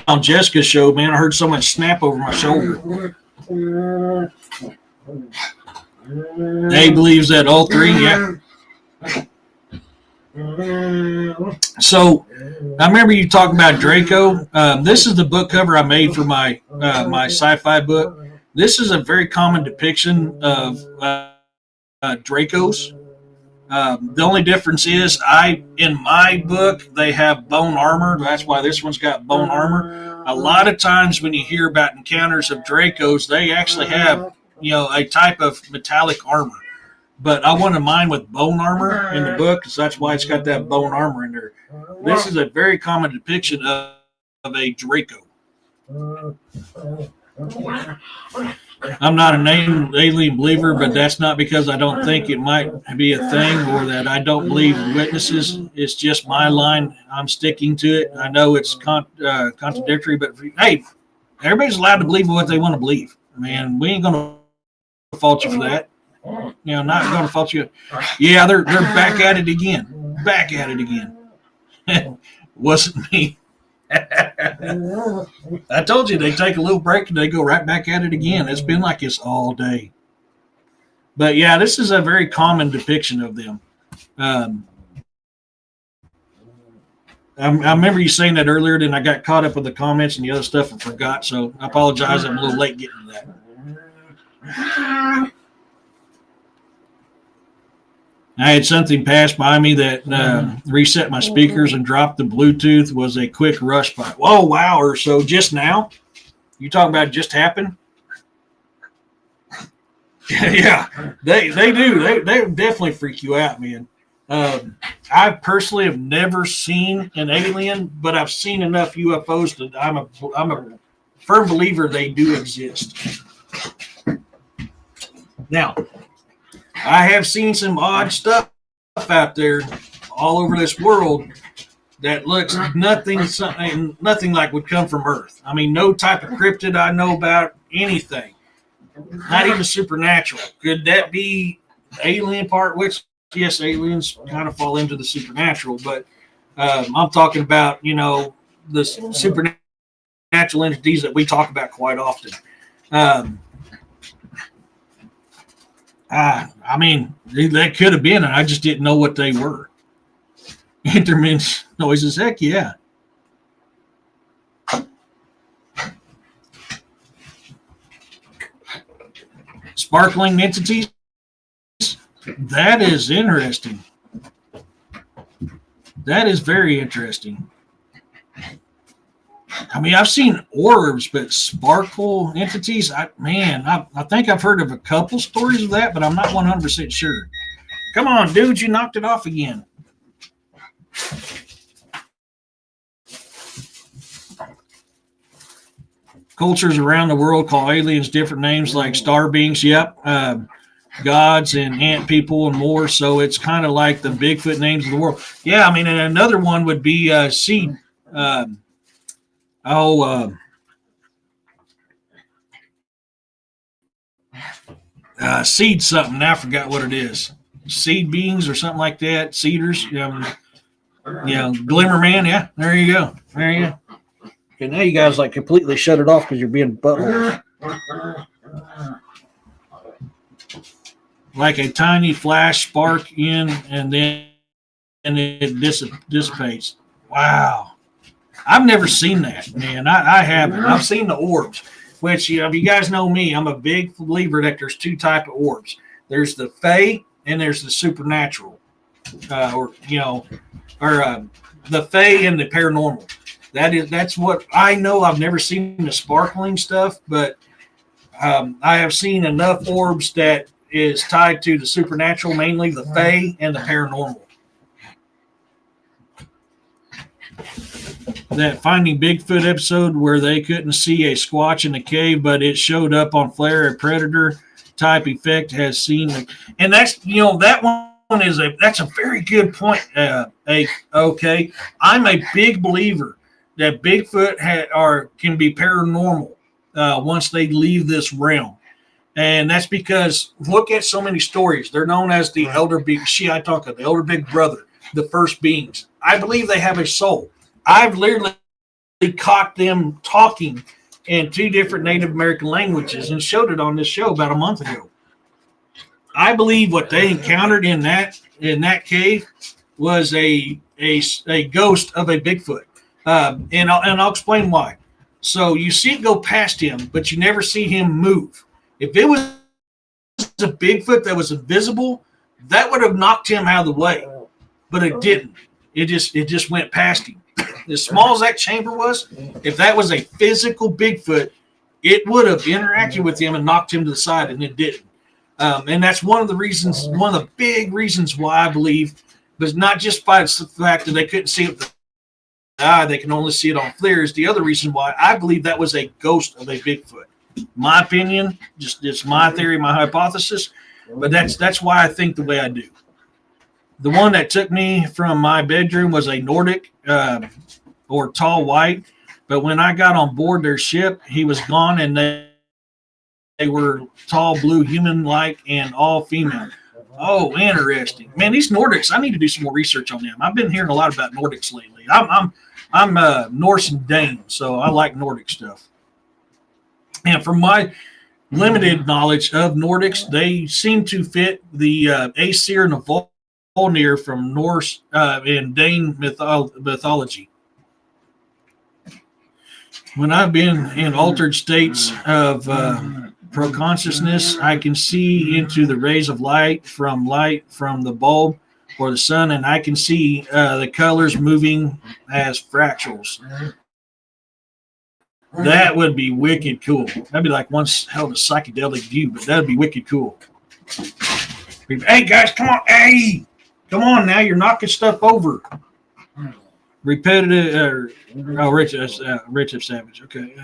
on Jessica's show, man, I heard someone snap over my shoulder. Dave believes that all three, yeah. So I remember you talking about Draco. This is the book cover I made for my my sci-fi book. This is a very common depiction of Dracos. The only difference is in my book, they have bone armor. That's why this one's got bone armor. A lot of times when you hear about encounters of Dracos, they actually have, a type of metallic armor. But I wanted mine with bone armor in the book, so that's why it's got that bone armor in there. This is a very common depiction of a Draco. I'm not an alien believer, but that's not because I don't think it might be a thing or that I don't believe witnesses. It's just my line. I'm sticking to it. I know it's contradictory, but hey, everybody's allowed to believe what they want to believe. Man, we ain't going to fault you for that. Not going to fault you. Yeah, they're back at it again. Back at it again. Wasn't me. I told you they take a little break and they go right back at it again. It's been like this all day. But yeah, this is a very common depiction of them. I remember you saying that earlier, then I got caught up with the comments and the other stuff and forgot. So I apologize. I'm a little late getting to that. I had something pass by me that reset my speakers and dropped the Bluetooth. Was a quick rush by. Oh, wow. Or so just now? You talking about it just happened? Yeah, they do. They definitely freak you out, man. I personally have never seen an alien, but I've seen enough UFOs that I'm a firm believer they do exist. Now, I have seen some odd stuff out there all over this world that looks nothing like would come from Earth. I mean, no type of cryptid I know about, anything. Not even supernatural. Could that be alien part? Which, yes, aliens kind of fall into the supernatural, but I'm talking about, the supernatural entities that we talk about quite often. I mean, that could have been, and I just didn't know what they were. Intermittent noises, heck yeah. Sparkling entities, that is interesting. That is very interesting. I mean, I've seen orbs, but sparkle entities, I think I've heard of a couple stories of that, but I'm not 100% sure. Come on, dude, you knocked it off again. Cultures around the world call aliens different names like star beings, gods and ant people and more. So it's kind of like the Bigfoot names of the world. Yeah, I mean, and another one would be seed. Seed something. I forgot what it is. seed beings or something like that, cedars. Glimmer Man. Yeah, there you go. There you go. Okay, now you guys like completely shut it off because you're being butthole. Like a tiny flash spark in, and it dissipates. Wow. I've never seen that, man. I haven't. I've seen the orbs, which, if you guys know me, I'm a big believer that there's two types of orbs. There's the Fae and there's the supernatural, the Fae and the paranormal. That's what I know. I've never seen the sparkling stuff, but I have seen enough orbs that is tied to the supernatural, mainly the Fae and the paranormal. That Finding Bigfoot episode where they couldn't see a squatch in the cave, but it showed up on flare, a predator type effect has seen, and that's that one that's a very good point. Okay, I'm a big believer that Bigfoot can be paranormal once they leave this realm. And that's because look at so many stories. They're known as the elder big Shiitaka, the elder big brother, the first beings. I believe they have a soul. I've literally caught them talking in 2 different Native American languages and showed it on this show about a month ago. I believe what they encountered in that cave was a ghost of a Bigfoot. And I'll explain why. So you see it go past him, but you never see him move. If it was a Bigfoot that was invisible, that would have knocked him out of the way, but it didn't. It just went past him. As small as that chamber was, if that was a physical Bigfoot, it would have interacted with him and knocked him to the side, and it didn't. And that's one of the big reasons why I believe, but not just by the fact that they couldn't see it with the eye, they can only see it on flares. The other reason why I believe that was a ghost of a Bigfoot. My opinion, just it's my theory, my hypothesis, but that's why I think the way I do. The one that took me from my bedroom was a Nordic or tall white, but when I got on board their ship, he was gone, and they were tall, blue, human-like, and all female. Oh, interesting, man. These Nordics, I need to do some more research on them. I've been hearing a lot about Nordics lately. I'm Norse and Dane, so I like Nordic stuff. And from my limited knowledge of Nordics, they seem to fit the Aesir and the Volnir from Norse and Dane mythology. When I've been in altered states of pro-consciousness, I can see into the rays of light from the bulb or the sun, and I can see the colors moving as fractals. That would be wicked cool. That'd be like once held a psychedelic view, but that'd be wicked cool. Hey guys, come on! Hey, come on now! You're knocking stuff over. Repetitive. Rich Savage. Okay.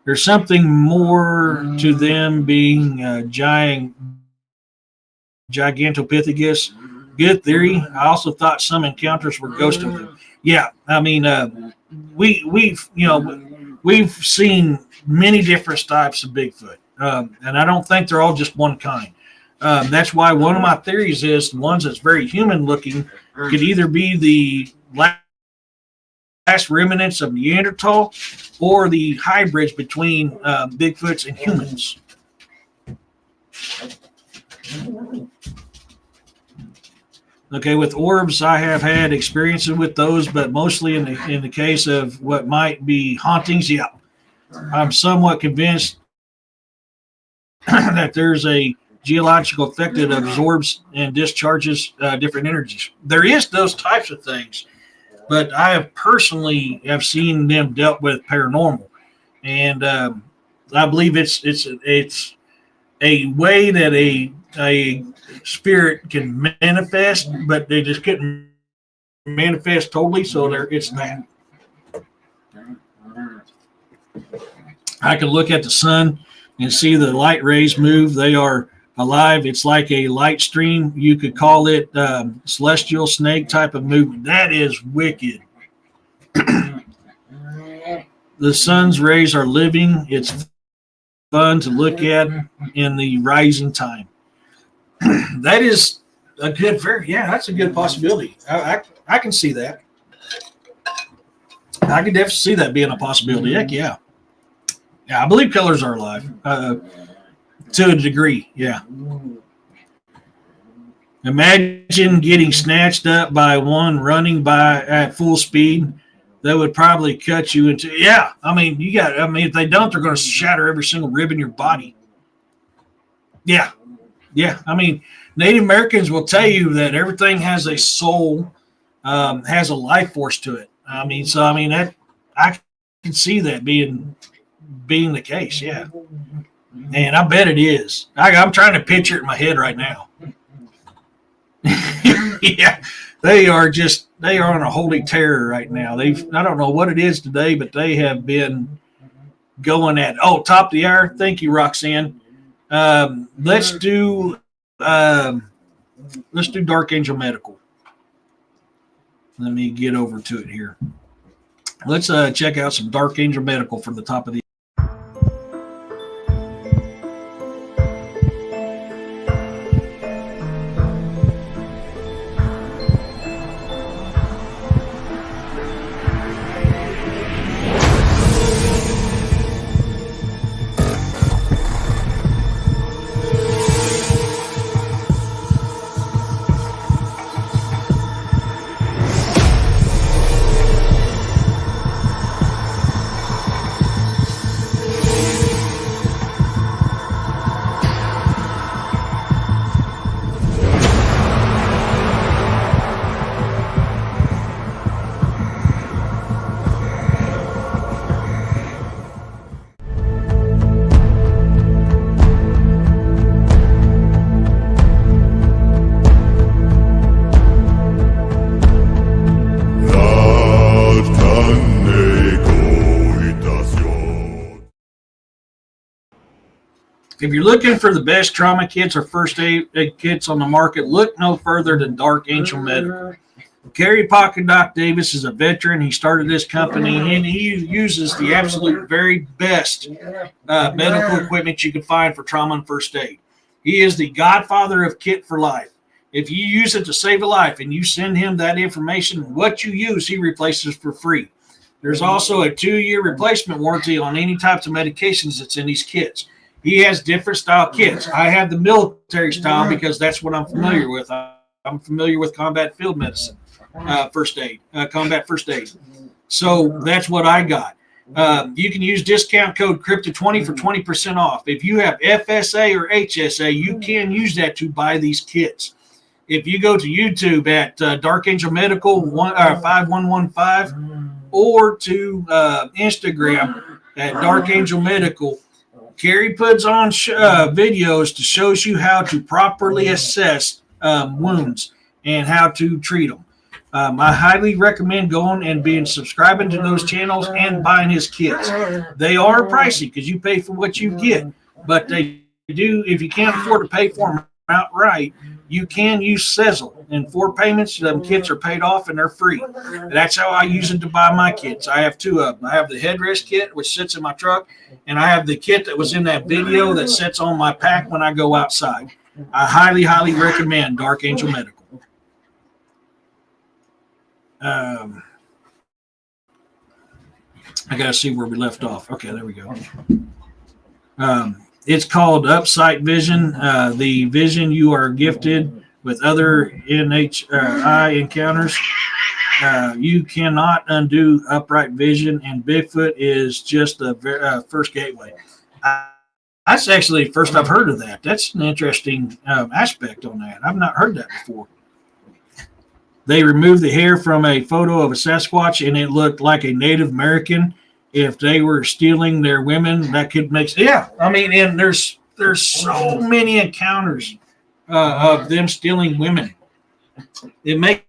There's something more to them being gigantopithecus. Good theory. I also thought some encounters were ghost of them. Yeah, I mean, we've seen many different types of Bigfoot, and I don't think they're all just one kind. That's why one of my theories is the ones that's very human looking could either be the last remnants of Neanderthal or the hybrids between Bigfoots and humans. Okay, with orbs, I have had experiences with those, but mostly in the case of what might be hauntings. Yeah, I'm somewhat convinced that there's a geological effect that absorbs and discharges different energies. There is those types of things, but I have personally seen them dealt with paranormal, and I believe it's a way that a spirit can manifest, but they just couldn't manifest totally, so it's that. I can look at the sun and see the light rays move. They are alive. It's like a light stream. You could call it celestial snake type of movement. That is wicked. The sun's rays are living. It's fun to look at in the rising time. that is a good, that's a good possibility. I can see that. I can definitely see that being a possibility. Heck yeah. Yeah, I believe colors are alive to a degree. Yeah. Imagine getting snatched up by one running by at full speed. That would probably cut you into. Yeah, I mean, if they don't, they're going to shatter every single rib in your body. Yeah. Yeah. I mean, Native Americans will tell you that everything has a soul, has a life force to it. That I can see that being the case. Yeah. And I bet it is. I'm trying to picture it in my head right now. Yeah, they are on a holy terror right now. I don't know what it is today, but they have been going at top of the hour. Thank you, Roxanne. Let's do Dark Angel Medical. Let me get over to it here. Let's check out some Dark Angel Medical from the top of the. If you're looking for the best trauma kits or first aid kits on the market, look no further than Dark Angel Medical. Gary Pocket Doc Davis is a veteran. He started this company, and he uses the absolute very best medical equipment you can find for trauma and first aid. He is the godfather of kit for life. If you use it to save a life and you send him that information, what you use, he replaces for free. There's also a 2-year replacement warranty on any types of medications that's in these kits. He has different style kits. I have the military style because that's what I'm familiar with. I'm familiar with combat field medicine, first aid, combat first aid. So that's what I got. You can use discount code CRYPTO20 for 20% off. If you have FSA or HSA, you can use that to buy these kits. If you go to YouTube at Dark Angel Medical 5115 or to Instagram at Dark Angel Medical, Gary puts on videos to show you how to properly assess wounds and how to treat them. I highly recommend going and subscribing to those channels and buying his kits. They are pricey because you pay for what you get, but they do. If you can't afford to pay for them outright, you can use Sezzle. In 4 payments, them kits are paid off and they're free. That's how I use it to buy my kits. I have 2 of them. I have the headrest kit, which sits in my truck, and I have the kit that was in that video that sits on my pack when I go outside. I highly, highly recommend Dark Angel Medical. I got to see where we left off. Okay, there we go. It's called Upsight Vision. The vision you are gifted with other NHI encounters. You cannot undo upright vision, and Bigfoot is just the first gateway. That's actually the first I've heard of that. That's an interesting aspect on that. I've not heard that before. They removed the hair from a photo of a Sasquatch, and it looked like a Native American. If they were stealing their women, that could make sense. Yeah, I mean, and there's so many encounters of them stealing women. It makes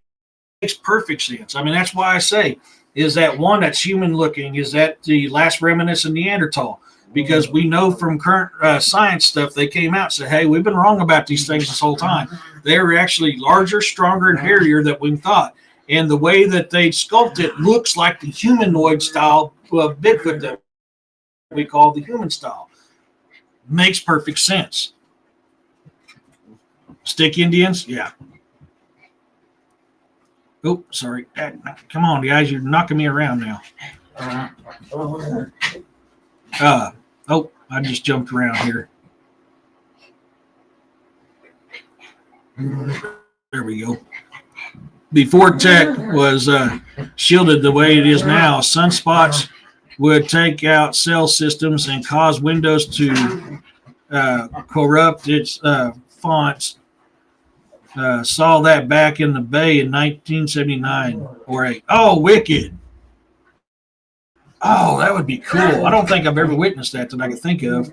perfect sense. I mean, that's why I say, is that one that's human looking? Is that the last remnants of Neanderthal? Because we know from current science stuff, they came out and said, hey, we've been wrong about these things this whole time. They were actually larger, stronger, and hairier than we thought. And the way that they sculpt it looks like the humanoid style of Bigfoot that we call the human style. Makes perfect sense. Stick Indians? Yeah. Oh, sorry. Come on, guys. You're knocking me around now. Oh, I just jumped around here. There we go. Before tech was shielded the way it is now, sunspots would take out cell systems and cause Windows to corrupt its fonts. Saw that back in the Bay in 1979 or 8. Oh, wicked. Oh, that would be cool. I don't think I've ever witnessed that I can think of.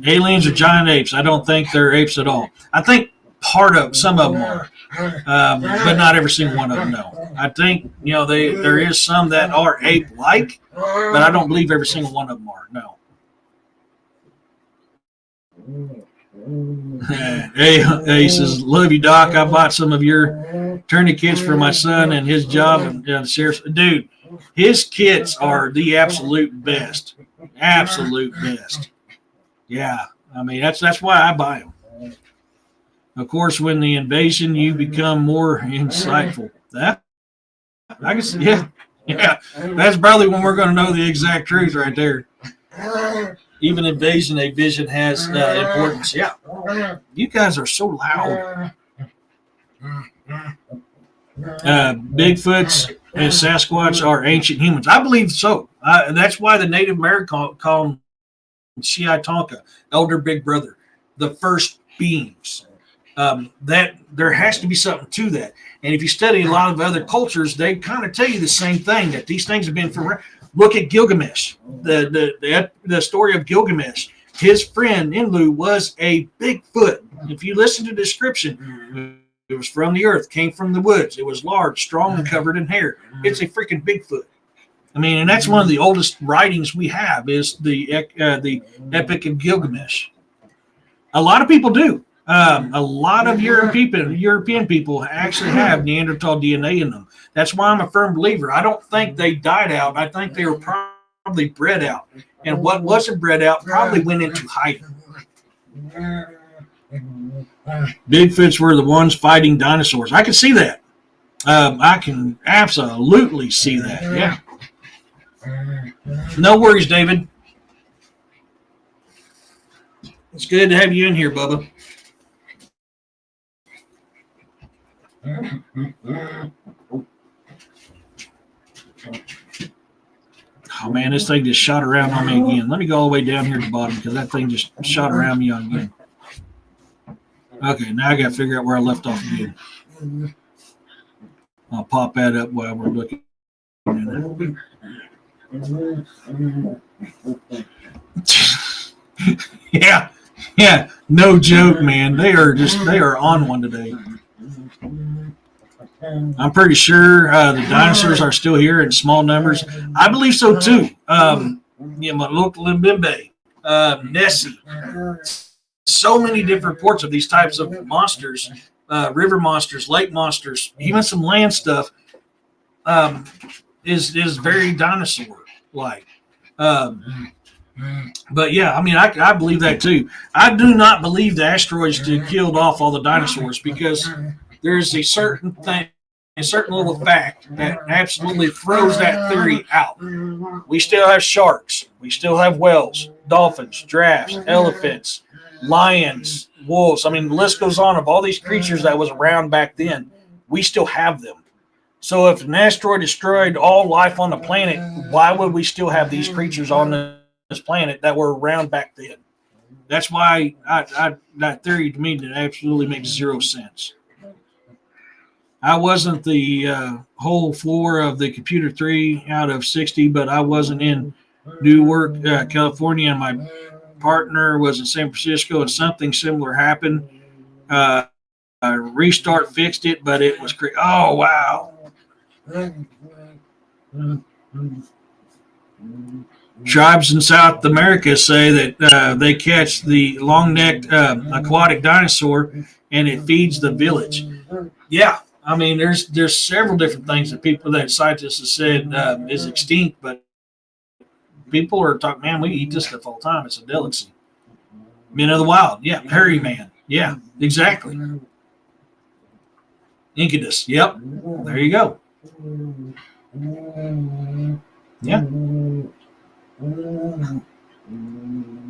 Aliens are giant apes. I don't think they're apes at all. I think some of them are, but not every single one of them, no. I think, there is some that are ape-like, but I don't believe every single one of them are, no. Hey, says, love you, Doc. I bought some of your tourniquets for my son and his job. And seriously, dude, his kits are the absolute best. Absolute best. Yeah, I mean, that's why I buy them. Of course, when the invasion, you become more insightful. That, I guess, yeah. That's probably when we're going to know the exact truth right there. Even invasion, a vision has importance. Yeah. You guys are so loud. Bigfoots and Sasquatch are ancient humans. I believe so. That's why the Native Americans call them Shiai Tonka, Elder Big Brother, the first beings. That there has to be something to that. And if you study a lot of other cultures, they kind of tell you the same thing, that these things have been for. Look at Gilgamesh, the story of Gilgamesh. His friend Enlil was a Bigfoot. If you listen to the description, it was from the earth, came from the woods. It was large, strong, and covered in hair. It's a freaking Bigfoot. I mean, and that's one of the oldest writings we have is the Epic of Gilgamesh. A lot of people do. A lot of European people actually have Neanderthal DNA in them. That's why I'm a firm believer. I don't think they died out. I think they were probably bred out. And what wasn't bred out probably went into hiding. Bigfoots were the ones fighting dinosaurs. I can see that. I can absolutely see that. Yeah. No worries, David. It's good to have you in here, Bubba. Oh man, this thing just shot around on me again. Let me go all the way down here at the bottom because that thing just shot around me on again. Okay, now I got to figure out where I left off again. I'll pop that up while we're looking at it. Yeah, no joke, man. They are on one today. I'm pretty sure the dinosaurs are still here in small numbers. I believe so too. Limbimbe, Nessie. So many different reports of these types of monsters, river monsters, lake monsters, even some land stuff is very dinosaur-like. But yeah, I mean, I believe that too. I do not believe the asteroids killed off all the dinosaurs because there's a certain little fact that absolutely throws that theory out. We still have sharks. We still have whales, dolphins, giraffes, elephants, lions, wolves. I mean, the list goes on of all these creatures that was around back then. We still have them. So if an asteroid destroyed all life on the planet, why would we still have these creatures on this planet that were around back then? That's why that theory to me that absolutely makes zero sense. I wasn't the whole floor of the computer 3 out of 60, but I wasn't in Newark, California, and my partner was in San Francisco, and something similar happened. Restart fixed it, but it was crazy. Oh, wow. Tribes in South America say that they catch the long-necked aquatic dinosaur, and it feeds the village. Yeah. I mean, there's several different things that scientists have said is extinct, but people are talking, man, we eat this stuff all the time. It's a delicacy. Men of the wild. Yeah, hairy man. Yeah, exactly. Incudus. Yep. There you go. Yeah.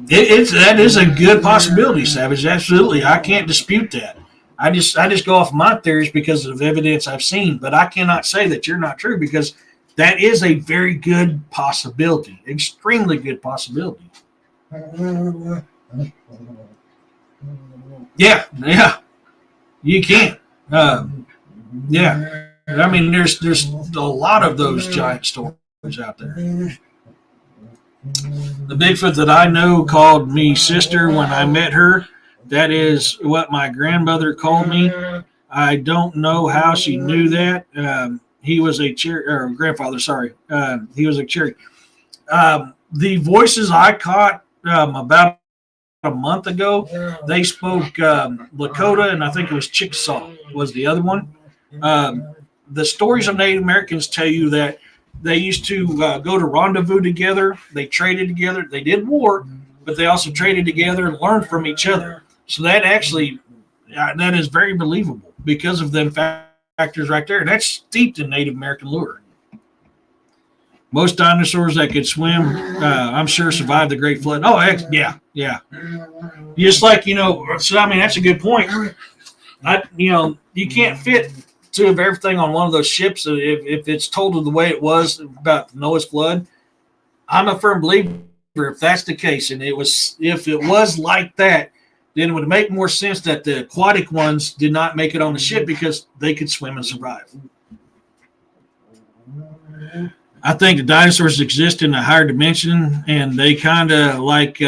That is a good possibility, Savage. Absolutely. I can't dispute that. I just go off my theories because of evidence I've seen, but I cannot say that you're not true because that is a very good possibility. Extremely good possibility. Yeah, yeah. You can. Yeah. I mean, there's a lot of those giant stories out there. The Bigfoot that I know called me sister when I met her. That is what my grandmother called me. I don't know how she knew that. He was a cherry, or grandfather, sorry. He was a cherry. The voices I caught about a month ago, they spoke Lakota, and I think it was Chickasaw was the other one. The stories of Native Americans tell you that they used to go to rendezvous together. They traded together. They did war, but they also traded together and learned from each other. So that actually, that is very believable because of them factors right there. And that's steeped in Native American lore. Most dinosaurs that could swim, I'm sure, survived the Great Flood. Oh, yeah. Just like, so I mean, that's a good point. You can't fit two of everything on one of those ships if it's told the way it was about Noah's flood. I'm a firm believer if that's the case, and if it was like that, then it would make more sense that the aquatic ones did not make it on the ship because they could swim and survive. I think the dinosaurs exist in a higher dimension, and they kind of like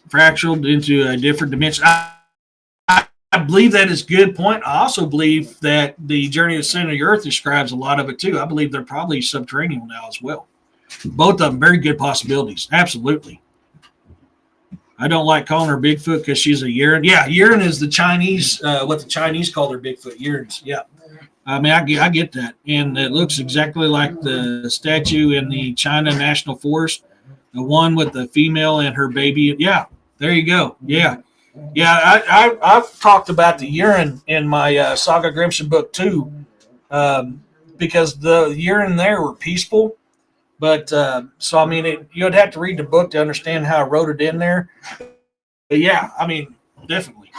fractured into a different dimension. I believe that is a good point. I also believe that the journey to the center of the earth describes a lot of it too. I believe they're probably subterranean now as well. Both of them very good possibilities. Absolutely. I don't like calling her Bigfoot because she's a Urin. Yeah, Urin is the Chinese, what the Chinese call their Bigfoot, Urins. Yeah. I mean, I get that. And it looks exactly like the statue in the China National Forest, the one with the female and her baby. Yeah, there you go. Yeah. Yeah, I've talked about the urine in my Saga Grimson book too, because the urine there were peaceful. But so, I mean, you'd have to read the book to understand how I wrote it in there. But yeah, I mean, definitely.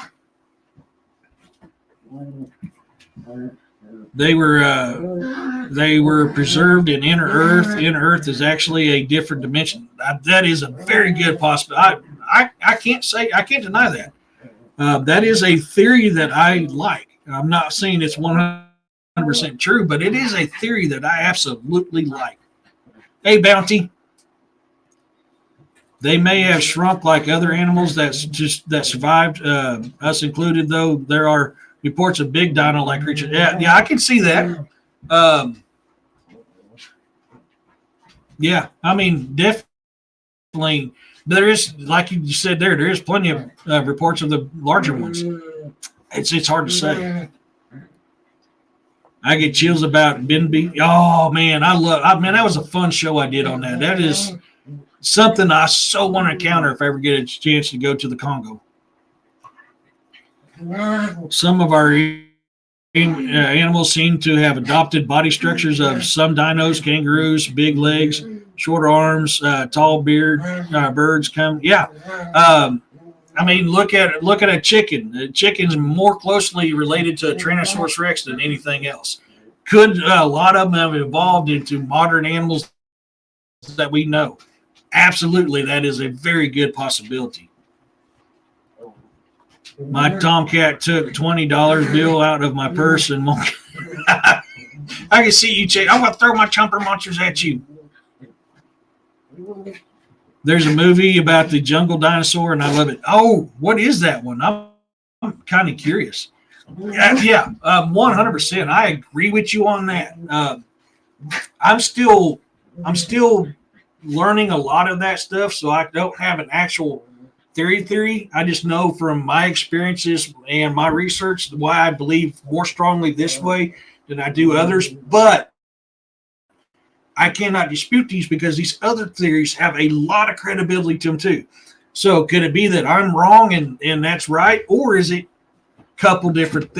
They were preserved in inner earth. Inner earth is actually a different dimension. That is a very good possibility. I can't deny that. That is a theory that I like. I'm not saying it's 100% true, but it is a theory that I absolutely like. Hey, Bounty. They may have shrunk like other animals that survived, us included, though. There are reports of big dino-like creatures. Yeah, I can see that. Yeah, I mean, definitely. There is, like you said there is plenty of reports of the larger ones. It's hard to say. I get chills about Benby. Oh, man, that was a fun show I did on that. That is something I so want to encounter if I ever get a chance to go to the Congo. Some of our animals seem to have adopted body structures of some dinos, kangaroos, big legs, shorter arms, tall beard, birds come. Yeah. I mean, look at a chicken. The chicken's more closely related to a Tyrannosaurus Rex than anything else. Could a lot of them have evolved into modern animals that we know? Absolutely, that is a very good possibility. My Tomcat took $20 bill out of my purse and I can see you, Chase. I'm going to throw my chomper monsters at you. There's a movie about the jungle dinosaur, and I love it. Oh, what is that one? I'm kind of curious. Yeah, 100%. I agree with you on that. I'm still learning a lot of that stuff, so I don't have an actual theory. I just know from my experiences and my research why I believe more strongly this way than I do others. But I cannot dispute these because these other theories have a lot of credibility to them too. So could it be that I'm wrong and that's right, or is it a couple different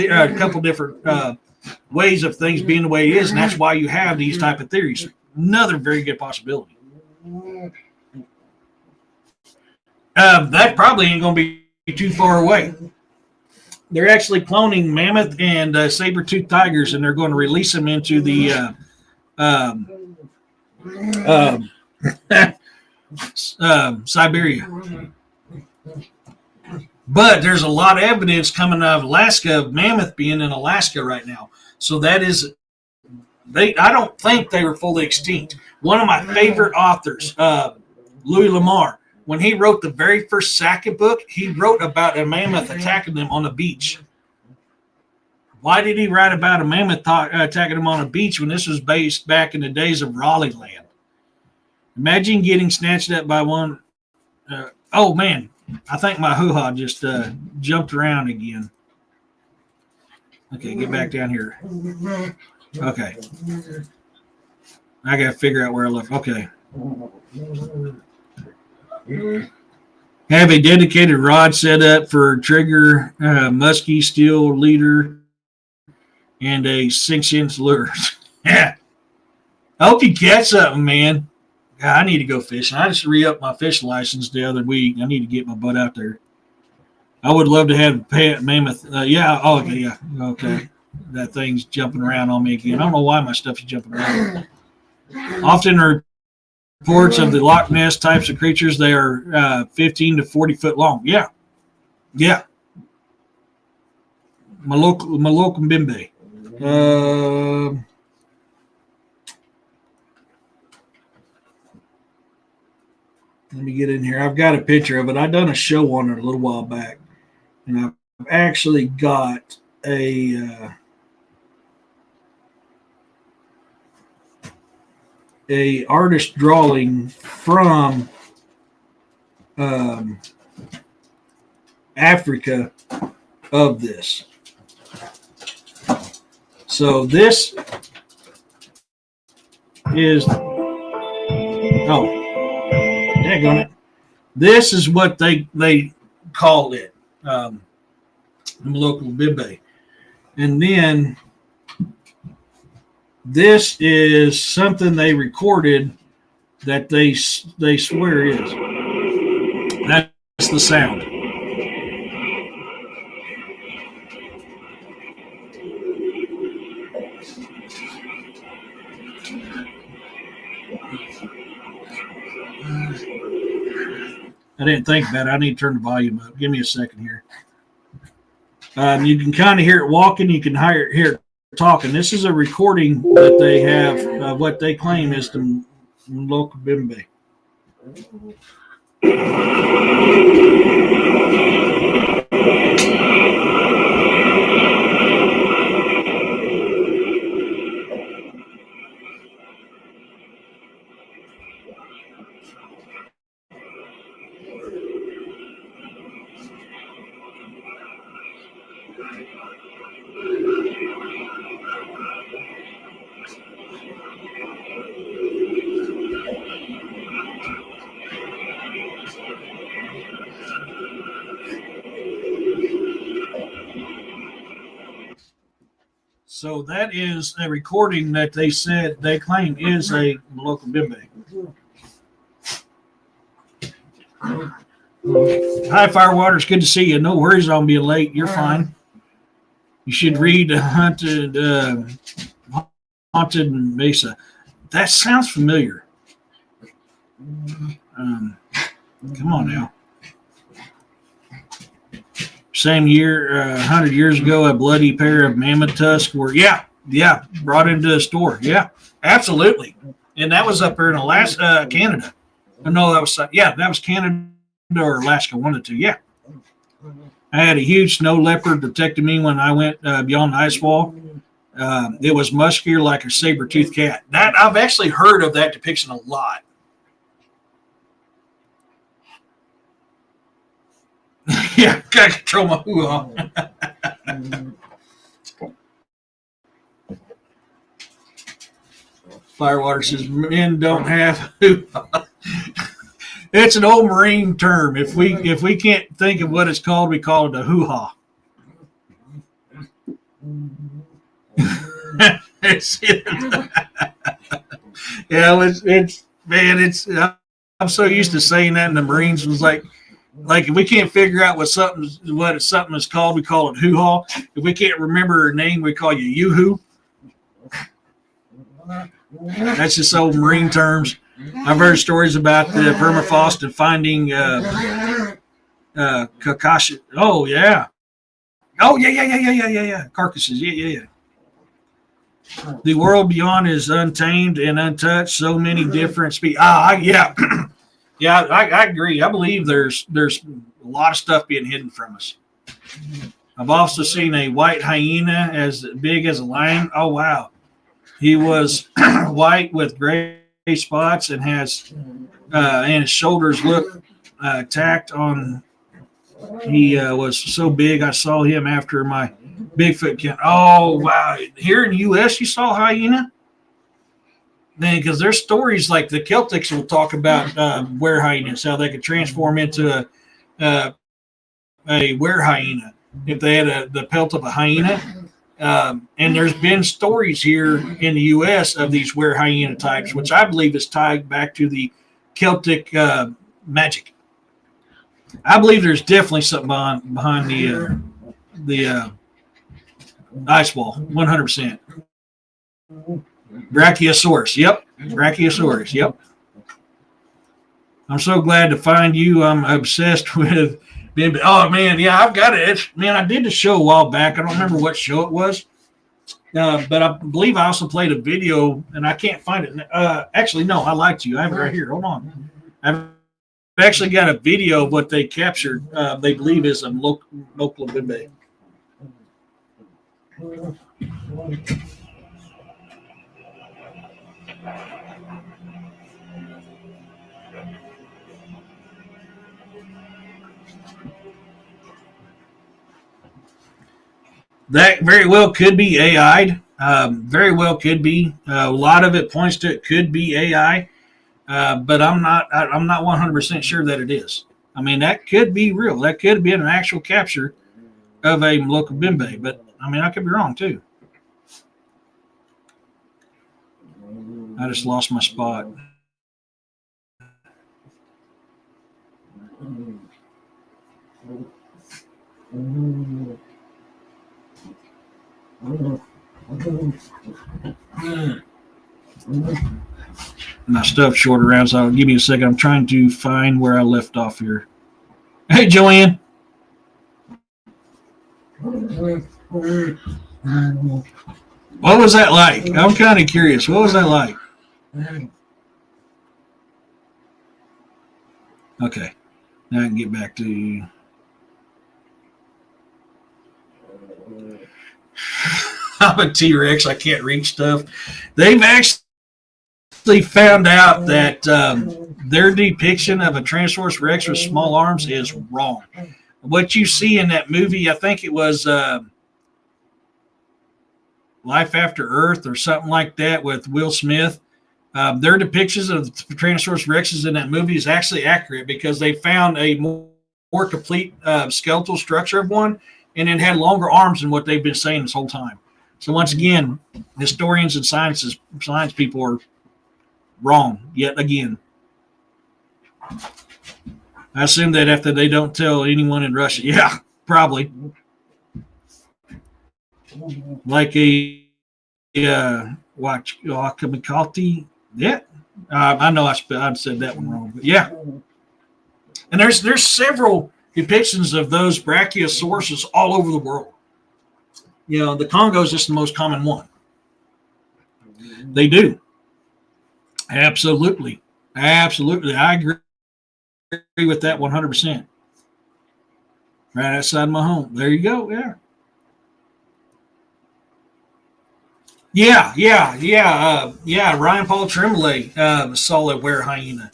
ways of things being the way it is, and that's why you have these type of theories? Another very good possibility. That probably ain't going to be too far away. They're actually cloning mammoth and saber-toothed tigers, and they're going to release them into the Siberia. But there's a lot of evidence coming out of Alaska of mammoth being in Alaska right now. So that is, I don't think they were fully extinct. One of my favorite authors, Louis Lamar, when he wrote the very first Sackett book, he wrote about a mammoth attacking them on a beach. Why did he write about a mammoth attacking them on a beach when this was based back in the days of Raleigh land? Imagine getting snatched up by one. Oh, man. I think my hoo-ha just jumped around again. Okay, get back down here. Okay. I got to figure out where I left. Okay. Have a dedicated rod set up for trigger, musky steel leader, and a 6-inch lure. Yeah. I hope you catch something, man. God, I need to go fishing. I just re-upped my fishing license the other week. I need to get my butt out there. I would love to have a pet mammoth. Yeah. Oh, okay. Yeah. Okay. That thing's jumping around on me again. I don't know why my stuff is jumping around. Often reports of the Loch Ness types of creatures, they are 15 to 40 foot long. Yeah. Yeah. Malokambimbe. Let me get in here. I've got a picture of it. I done a show on it a little while back, and I've actually got a artist drawing from Africa of this. So this is daggone it. This is what they called it, local bibbe. And then this is something they recorded that they swear is. That's the sound. I didn't think about it. I need to turn the volume up. Give me a second here. You can kind of hear it walking. You can hear it talking. This is a recording that they have of what they claim is the local bimbe. So that is a recording that they said they claim is a local bimbe. Hi, Firewater. It's good to see you. No worries on being late. You're fine. You should read Haunted Mesa. That sounds familiar. Come on now. Same year, 100 years ago, a bloody pair of mammoth tusks were, brought into a store. Yeah, absolutely. And that was up there in Alaska, Canada. No, that was Canada or Alaska, one of the two. Yeah. I had a huge snow leopard protecting me when I went beyond the ice wall. It was muskier like a saber-toothed cat. That I've actually heard of that depiction a lot. Yeah, gotta control my hoo-ha. Firewater says men don't have hoo-ha. It's an old Marine term. If we can't think of what it's called, we call it a hoo-ha. it's, yeah, it's man, it's. I'm so used to saying that, and the Marines was like if we can't figure out what something is called, we call it hoo-ha. If we can't remember her name, we call you yoo-hoo. That's just old Marine terms. I've heard stories about the permafrost and finding Kakashi. Oh yeah. Carcasses. Yeah. The world beyond is untamed and untouched. So many different species. Yeah, I agree. I believe there's a lot of stuff being hidden from us. I've also seen a white hyena as big as a lion. Oh wow, he was white with gray spots and has and his shoulders look tacked on. He was so big. I saw him after my Bigfoot count. Oh wow! Here in the U.S., you saw hyena. Then, because there's stories like the Celtics will talk about were hyenas, how they could transform into a were hyena if they had the pelt of a hyena. And there's been stories here in the U.S. of these were hyena types, which I believe is tied back to the Celtic magic. I believe there's definitely something behind the ice wall, 100%. Brachiosaurus, yep. Brachiosaurus, yep. I'm so glad to find you. I'm obsessed with Ben. Oh man, yeah, I've got it. I did the show a while back. I don't remember what show it was, but I believe I also played a video, and I can't find it. Actually, no, I lied to you. I have it right here. Hold on. I've actually got a video of what they captured. They believe is a local bimbe. That very well could be AI'd. Very well could be. A lot of it points to it could be AI, but I'm not 100% sure that it is. I mean, that could be real. That could be an actual capture of a local bimbe, but I could be wrong too. I just lost my spot. My stuff's short around, so give me a second. I'm trying to find where I left off here. Hey, Joanne. What was that like? I'm kind of curious. What was that like? Okay. Now I can get back to... I'm a T-Rex. I can't reach stuff. They've actually found out that their depiction of a Tyrannosaurus Rex with small arms is wrong. What you see in that movie, I think it was Life After Earth or something like that with Will Smith. Their depictions of the Tyrannosaurus Rexes in that movie is actually accurate because they found a more complete skeletal structure of one, and it had longer arms than what they've been saying this whole time. So once again, historians and science people are wrong yet again. I assume that after they don't tell anyone in Russia, yeah, probably. Like a Wakamakati. Yeah, I know I've said that one wrong, but yeah. And there's several depictions of those brachiosauruses all over the world. The Congo is just the most common one. They do. Absolutely. I agree with that 100%. Right outside my home. There you go. Yeah. Ryan Paul Tremblay saw a were hyena.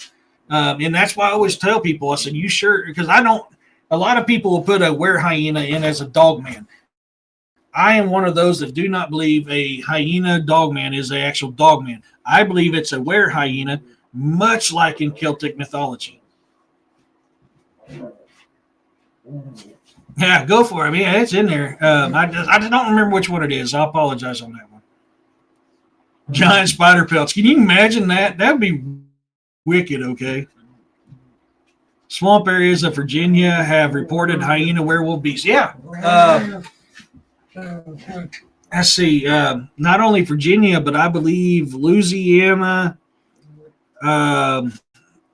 And that's why I always tell people, I said, you sure? Because a lot of people will put a were hyena in as a dog man. I am one of those that do not believe a hyena dogman is an actual dogman. I believe it's a were hyena, much like in Celtic mythology. Yeah, go for it. Yeah, it's in there. I just don't remember which one it is. I apologize on that one. Giant spider pelts. Can you imagine that? That'd be wicked. Okay. Swamp areas of Virginia have reported hyena werewolf beasts. Yeah. Let's see. Not only Virginia, but I believe Louisiana,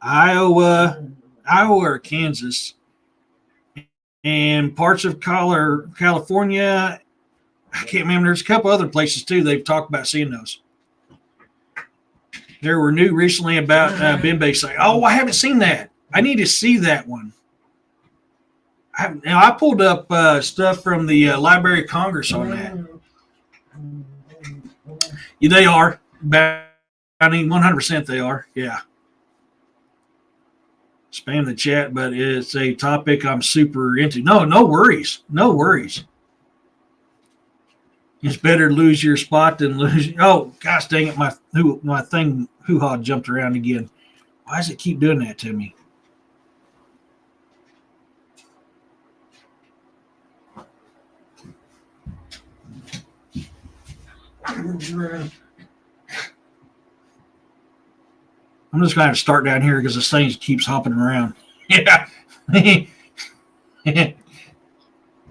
Iowa or Kansas, and parts of California. I can't remember. There's a couple other places too. They've talked about seeing those. There were new recently about Ben Bay saying, "Oh, I haven't seen that. I need to see that one." I pulled up stuff from the Library of Congress on that. Yeah, they are. I mean, 100% they are. Yeah. Spam the chat, but it's a topic I'm super into. No worries. No worries. It's better to lose your spot than lose. Oh, gosh dang it. My thing hoo-ha jumped around again. Why does it keep doing that to me? I'm just going to have to start down here because this thing keeps hopping around. Yeah.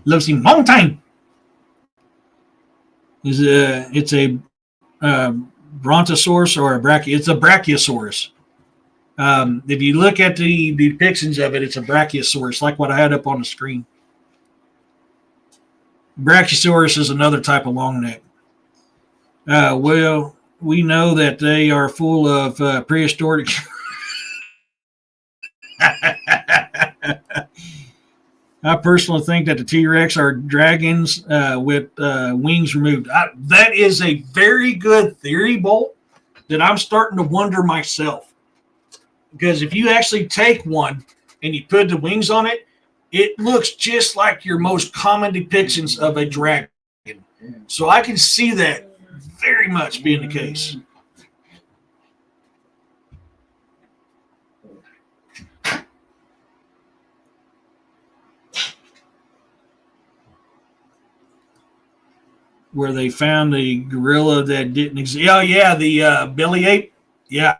Loves him long time. It's a brontosaurus or it's a brachiosaurus. If you look at the depictions of it, it's a brachiosaurus, like what I had up on the screen. Brachiosaurus is another type of long neck. Well, we know that they are full of prehistoric. I personally think that the T-Rex are dragons with wings removed. That is a very good theory, Bolt, that I'm starting to wonder myself. Because if you actually take one and you put the wings on it, it looks just like your most common depictions of a dragon. So I can see that very much being the case. Where they found the gorilla that didn't exist. Oh, yeah, the belly ape. Yeah.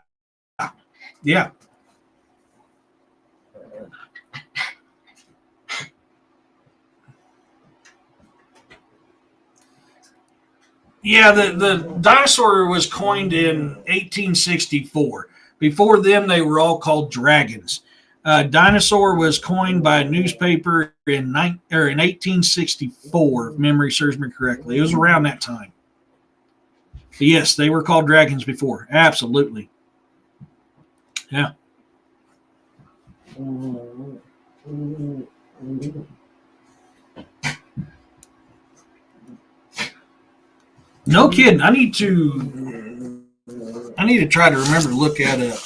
Yeah. Yeah, the dinosaur was coined in 1864. Before then, they were all called dragons. Dinosaur was coined by a newspaper in 1864, if memory serves me correctly. It was around that time. But yes, they were called dragons before. Absolutely. Yeah. No kidding. I need to try to remember to look at it.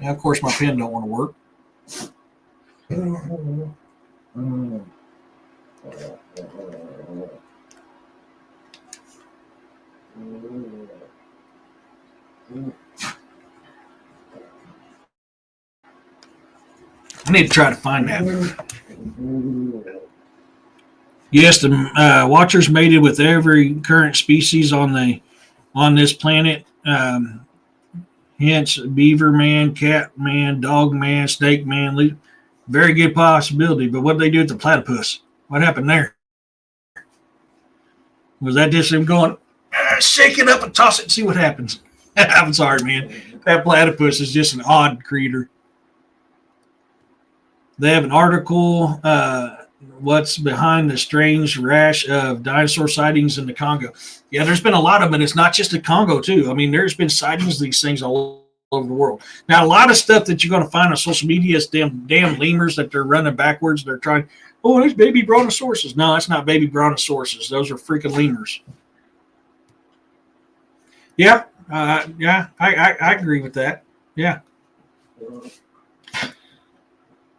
Now, of course, my pen don't want to work. I need to try to find that. Yes, the Watchers mated with every current species on this planet. Hence, beaver man, cat man, dog man, snake man. Very good possibility. But what did they do with the platypus? What happened there? Was that just him going, shake it up and toss it and see what happens? I'm sorry, man. That platypus is just an odd creature. They have an article, what's behind the strange rash of dinosaur sightings in the Congo. Yeah, there's been a lot of them, and it's not just the Congo, too. I mean, there's been sightings of these things all over the world. Now, a lot of stuff that you're going to find on social media is damn lemurs that they're running backwards. They're trying, oh, there's baby brontosauruses. No, that's not baby brontosauruses. Those are freaking lemurs. Yeah, I agree with that. Yeah.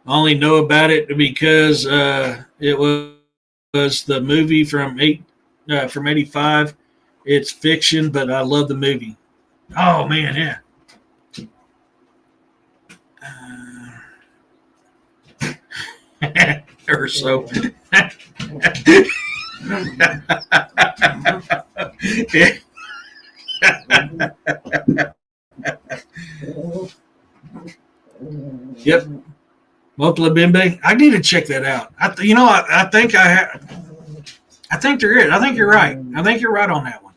I only know about it because it was the movie from 85. It's fiction, but I love the movie. Oh man, yeah. or so. Yep. Mokla Bimbe. I need to check that out. I think I think there is. I think you're right. I think you're right on that one.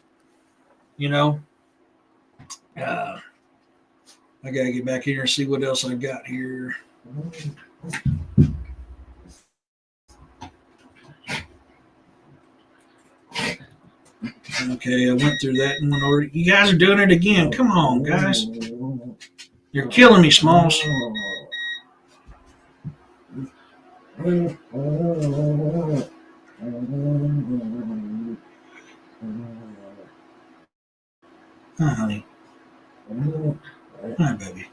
I gotta get back here and see what else I got here. Okay, I went through that in one order. You guys are doing it again. Come on, guys. You're killing me, Smalls. Oh, honey. Hi, baby.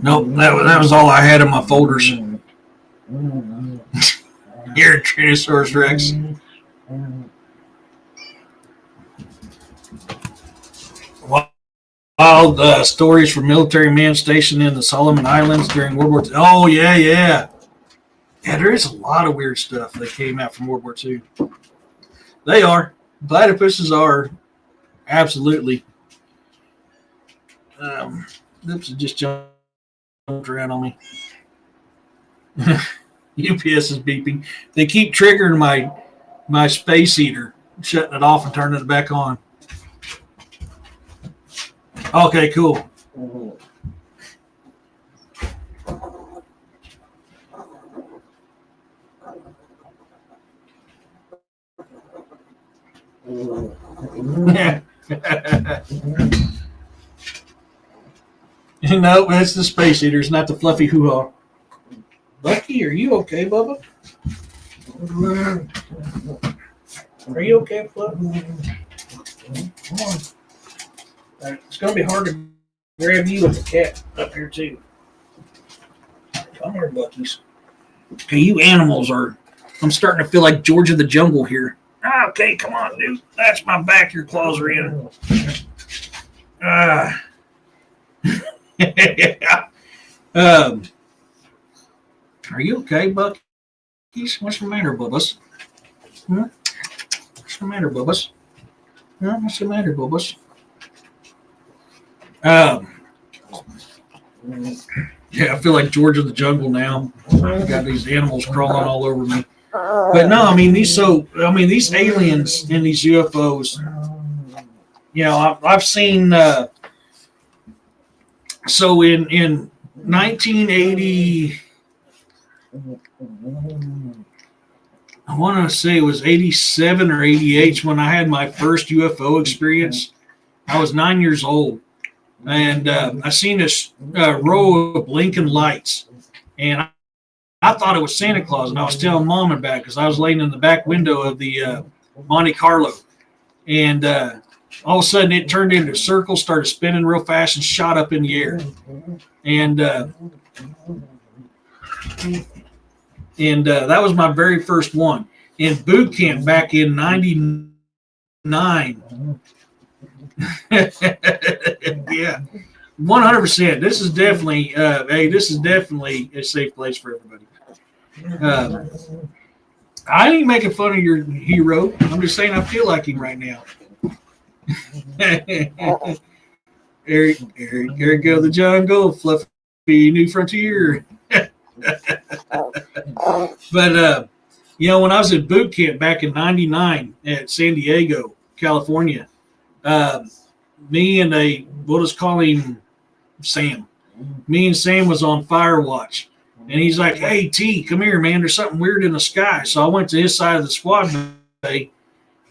Nope, that was all I had in my folders. Here, Tyrannosaurus Rex. Wild stories from military men stationed in the Solomon Islands during World War II. Oh, yeah. Yeah, there is a lot of weird stuff that came out from World War II. They are. Platypuses are. Absolutely. Oops, it just jumped around on me. UPS is beeping. They keep triggering my space heater, shutting it off and turning it back on. Okay, cool. No, that's the space heater. It's not the fluffy hoo-ha. Bucky, are you okay, Bubba? Are you okay, Fluff? Come on. It's going to be hard to grab you with the cat up here, too. Come here, Buckies. Okay, you animals are... I'm starting to feel like George of the Jungle here. Okay, come on, dude. That's my back your claws are in. Are you okay, Buckies? What's the matter, Bubbas? What's the matter, Bubbas? What's the matter, Bubbas? Yeah, I feel like George of the Jungle now. I've got these animals crawling all over me. But no, these aliens and these UFOs, I've seen, so in 1980, I want to say it was 87 or 88 when I had my first UFO experience. I was 9 years old, and I seen this row of blinking lights, and I thought it was Santa Claus, and I was telling Mom about it because I was laying in the back window of the Monte Carlo, and all of a sudden it turned into a circle, started spinning real fast, and shot up in the air, and that was my very first one in boot camp back in '99. Yeah, 100%. This is definitely this is definitely a safe place for everybody. I ain't making fun of your hero. I'm just saying I feel like him right now. Eric go the jungle, fluffy new frontier. But when I was at boot camp back in '99 at San Diego, California, me and we'll just call him Sam. Me and Sam was on fire watch, and he's like, "Hey T, come here, man. There's something weird in the sky." So I went to his side of the squad bay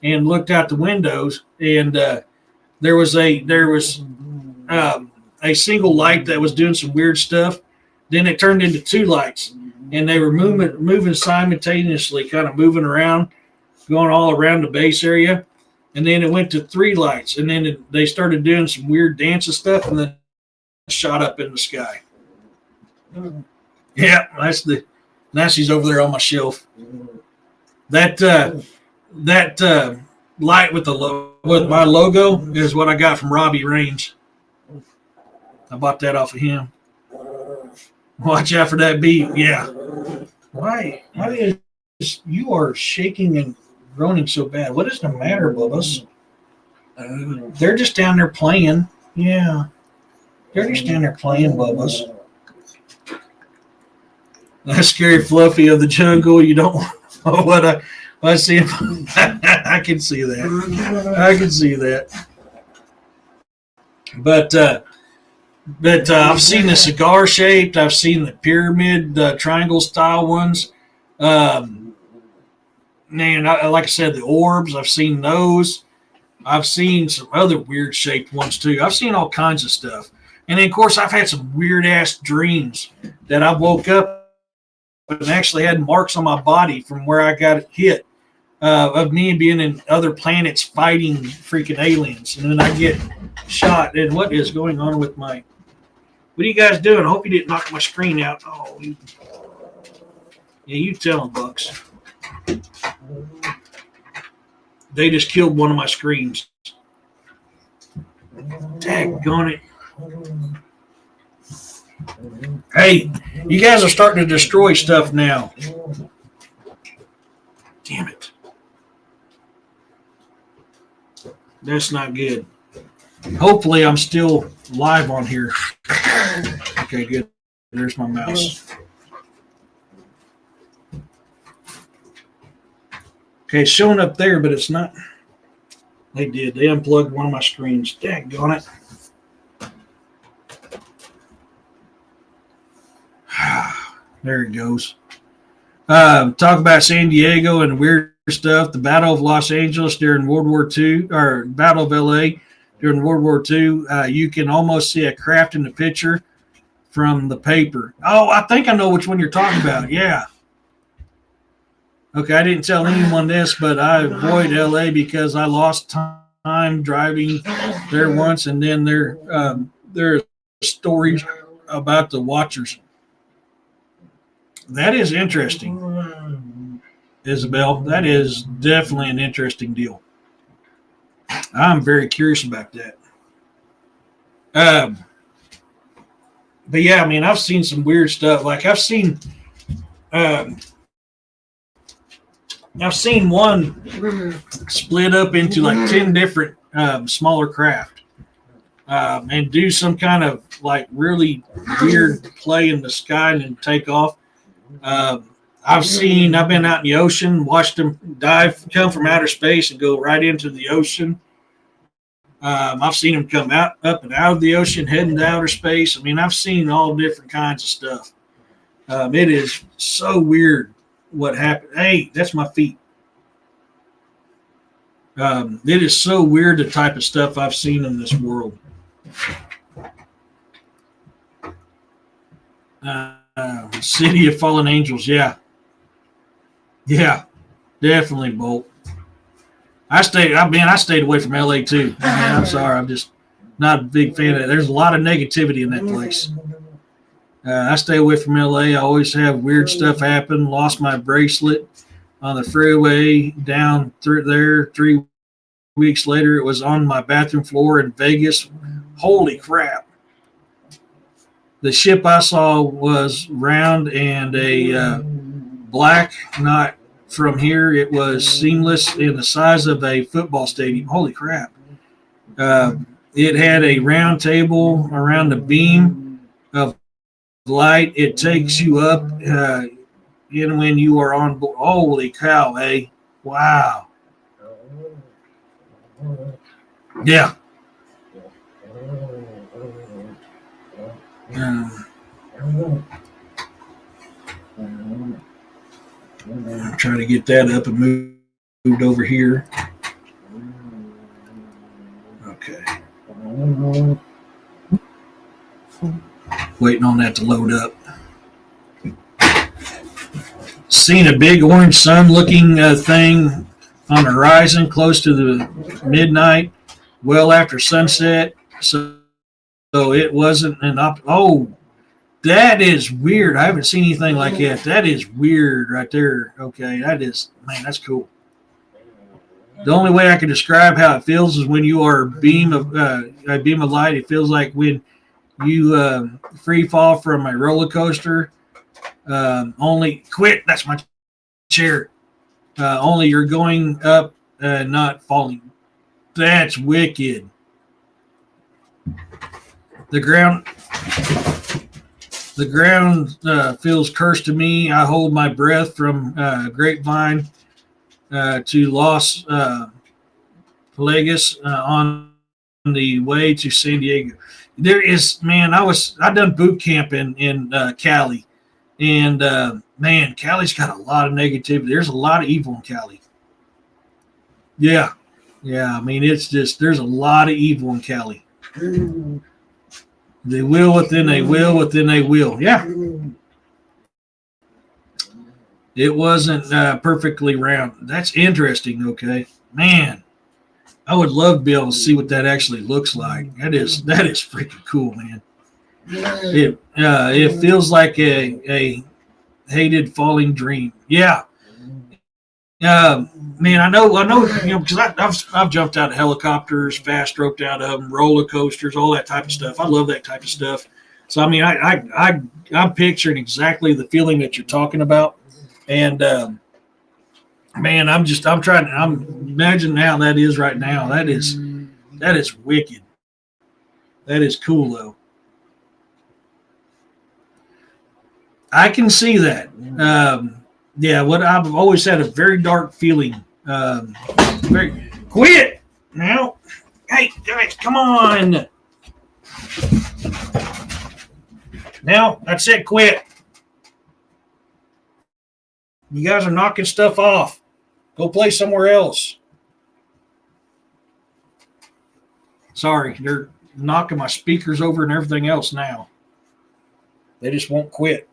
and looked out the windows, and there was a single light that was doing some weird stuff. Then it turned into two lights, and they were moving simultaneously, kind of moving around, going all around the base area. And then it went to three lights, and then they started doing some weird dance and stuff, and then shot up in the sky. Yeah, now she's over there on my shelf. That light with my logo is what I got from Robbie Raines. I bought that off of him. Watch out for that beep. Yeah. Why is you are shaking and groaning so bad? What is the matter, Bubba's? They're just down there playing. Yeah. They're just down there playing, Bubba's. That scary Fluffy of the jungle. You don't know what I see him. I can see that. I can see that. But I've seen the cigar shaped. I've seen the pyramid, triangle style ones. Man, like I said, the orbs. I've seen those. I've seen some other weird shaped ones too. I've seen all kinds of stuff. And then, of course, I've had some weird ass dreams that I woke up and actually had marks on my body from where I got hit of me being in other planets fighting freaking aliens. And then I get shot. And what is going on with my... What are you guys doing? I hope you didn't knock my screen out. Oh, yeah, you tell them, Bucks. They just killed one of my screens. Daggone it. Hey, you guys are starting to destroy stuff now. Damn it. That's not good. Hopefully I'm still live on here. Okay, good. There's my mouse. Okay, it's showing up there, but it's not. They did. They unplugged one of my screens. Daggone it. There it goes. Talk about San Diego and weird stuff. The Battle of Los Angeles during World War II, or Battle of LA during World War II. You can almost see a craft in the picture from the paper. Oh, I think I know which one you're talking about. Yeah. Okay, I didn't tell anyone this, but I avoid LA because I lost time driving there once, and then there are stories about the Watchers. That is interesting, Isabel. That is definitely an interesting deal. I'm very curious about that. But yeah, I mean, I've seen some weird stuff. Like I've seen one split up into like 10 different smaller craft and do some kind of like really weird play in the sky and then take off. I've been out in the ocean, watched them dive, come from outer space and go right into the ocean. I've seen them come up and out of the ocean, heading to outer space. I mean, I've seen all different kinds of stuff. It is so weird what happened. Hey, that's my feet. It is so weird the type of stuff I've seen in this world. City of Fallen Angels, yeah, definitely, Bolt. I stayed away from LA too. I mean, I'm sorry, I'm just not a big fan of it. There's a lot of negativity in that place. I stay away from LA. I always have weird stuff happen. Lost my bracelet on the freeway down through there. 3 weeks later, it was on my bathroom floor in Vegas. Holy crap. The ship I saw was round and a black, not from here. It was seamless in the size of a football stadium. Holy crap. It had a round table around the beam of light. It takes you up in when you are on board. Holy cow, eh? Wow. Yeah. I'm trying to get that up and moved over here. Okay. Waiting on that to load up. Seen a big orange sun looking thing on the horizon close to the midnight, well after sunset. So it wasn't an oh, that is weird. I haven't seen anything like that. That is weird right there. Okay, that is, man, that's cool. The only way I can describe how it feels is when you are a beam of light. It feels like when You free fall from a roller coaster. Only quit. That's my chair. Only you're going up, not falling. That's wicked. The ground feels cursed to me. I hold my breath from Grapevine to Los Pelagas on the way to San Diego. There is, man, I done boot camp in Cali, and man, Cali's got a lot of negativity. There's a lot of evil in Cali. Yeah. I mean, it's just there's a lot of evil in Cali. They will, within they will, within they will. Yeah. It wasn't perfectly round. That's interesting. Okay, man, I would love to be able to see what that actually looks like. That is freaking cool, man. It feels like a hated falling dream. Yeah. Man, I know, because I've jumped out of helicopters, fast roped out of them, roller coasters, all that type of stuff. I love that type of stuff. So I mean, I'm picturing exactly the feeling that you're talking about, and man, I'm imagining how that is right now. That is wicked. That is cool though. I can see that. Yeah, what I've always had a very dark feeling. Very quit now. Hey, guys, come on. Now, that's it. Quit. You guys are knocking stuff off. Go play somewhere else. Sorry, they're knocking my speakers over and everything else now. They just won't quit.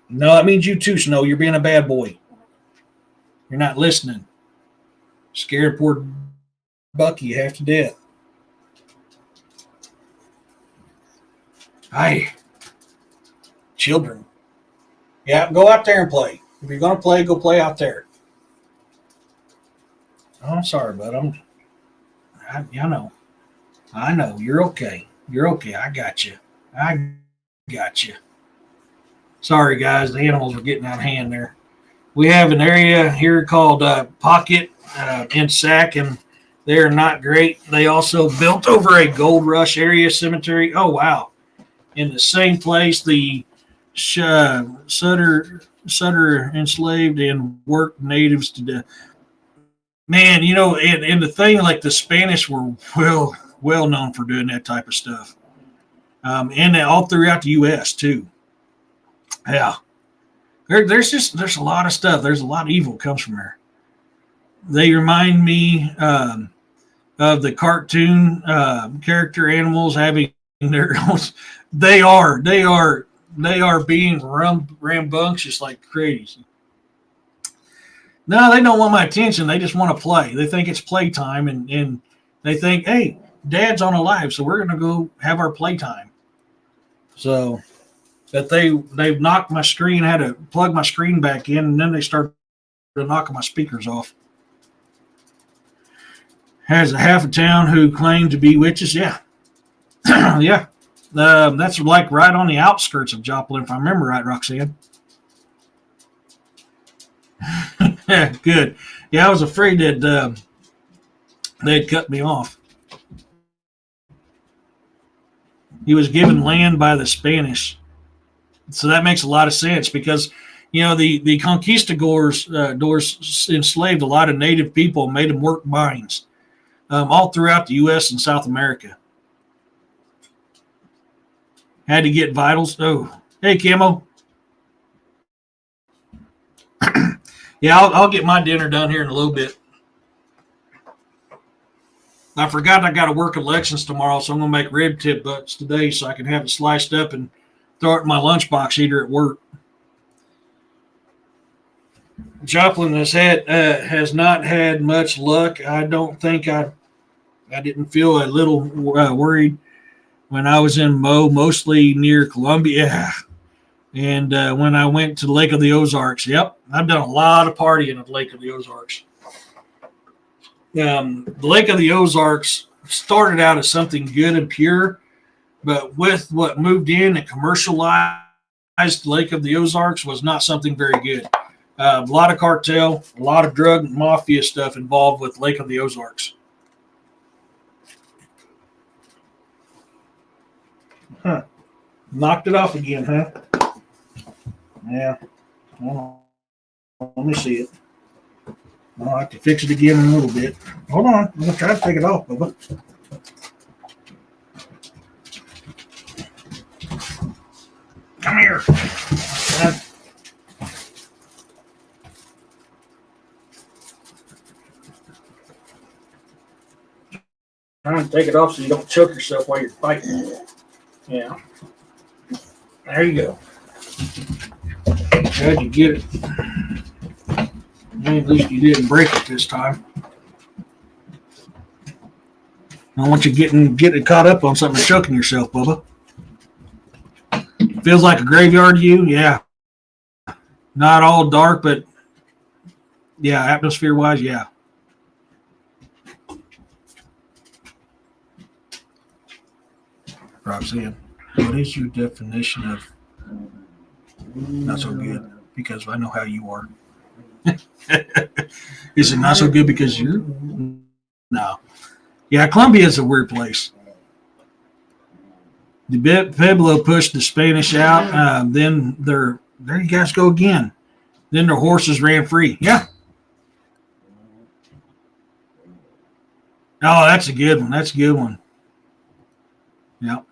No, that means you too, Snow. You're being a bad boy. You're not listening. Scared poor Bucky half to death. Hi. Children. Yeah, go out there and play. If you're going to play, go play out there. Oh, I'm sorry, bud. I know. I know. You're okay. You're okay. I got you. Sorry, guys. The animals are getting out of hand there. We have an area here called Pocket in Sac, and they're not great. They also built over a Gold Rush area cemetery. Oh, wow. In the same place, the Sutter enslaved and worked natives to death. Man, and the thing, like the Spanish were well known for doing that type of stuff. And all throughout the U.S., too. Yeah. There's a lot of stuff. There's a lot of evil comes from there. They remind me of the cartoon character animals having their own. They are being rambunctious like crazy. No, they don't want my attention. They just want to play. They think it's playtime, and they think, hey, Dad's on a live, so we're gonna go have our playtime. So that they've knocked my screen, had to plug my screen back in, and then they started knocking my speakers off. Has a half a town who claim to be witches. Yeah. Yeah. That's like right on the outskirts of Joplin, if I remember right, Roxanne. Yeah, good. Yeah, I was afraid that they'd cut me off. He was given land by the Spanish. So that makes a lot of sense because, the conquistadors enslaved a lot of native people and made them work mines all throughout the U.S. and South America. Had to get vitals. Oh, hey, Camo. Yeah, I'll get my dinner done here in a little bit. I forgot I got to work elections tomorrow, so I'm going to make rib tip butts today so I can have it sliced up and throw it in my lunchbox eater at work. Joplin has not had much luck. I don't think I didn't feel a little worried when I was in mostly near Columbia. And when I went to the Lake of the Ozarks, yep, I've done a lot of partying at the Lake of the Ozarks. The Lake of the Ozarks started out as something good and pure, But with what moved in and commercialized Lake of the Ozarks was not something very good. A lot of cartel, a lot of drug and mafia stuff involved with Lake of the Ozarks. Huh. Knocked it off again, huh? Yeah. Well, let me see it. I'll have to fix it again in a little bit. Hold on. I'm going to try to take it off, Bubba. Come here. Trying to take it off so you don't choke yourself while you're fighting. Yeah. There you go. Glad you get it. At least you didn't break it this time. I don't want you getting caught up on something and choking yourself, Bubba. Feels like a graveyard to you? Yeah. Not all dark, but yeah, atmosphere-wise, yeah. Roxanne, what is your definition of not so good? Because I know how you are. Is it not so good because you're? No. Yeah, Colombia is a weird place. The Pueblo pushed the Spanish out. Then there you guys go again. Then their horses ran free. Yeah. Oh, that's a good one. That's a good one. Yep.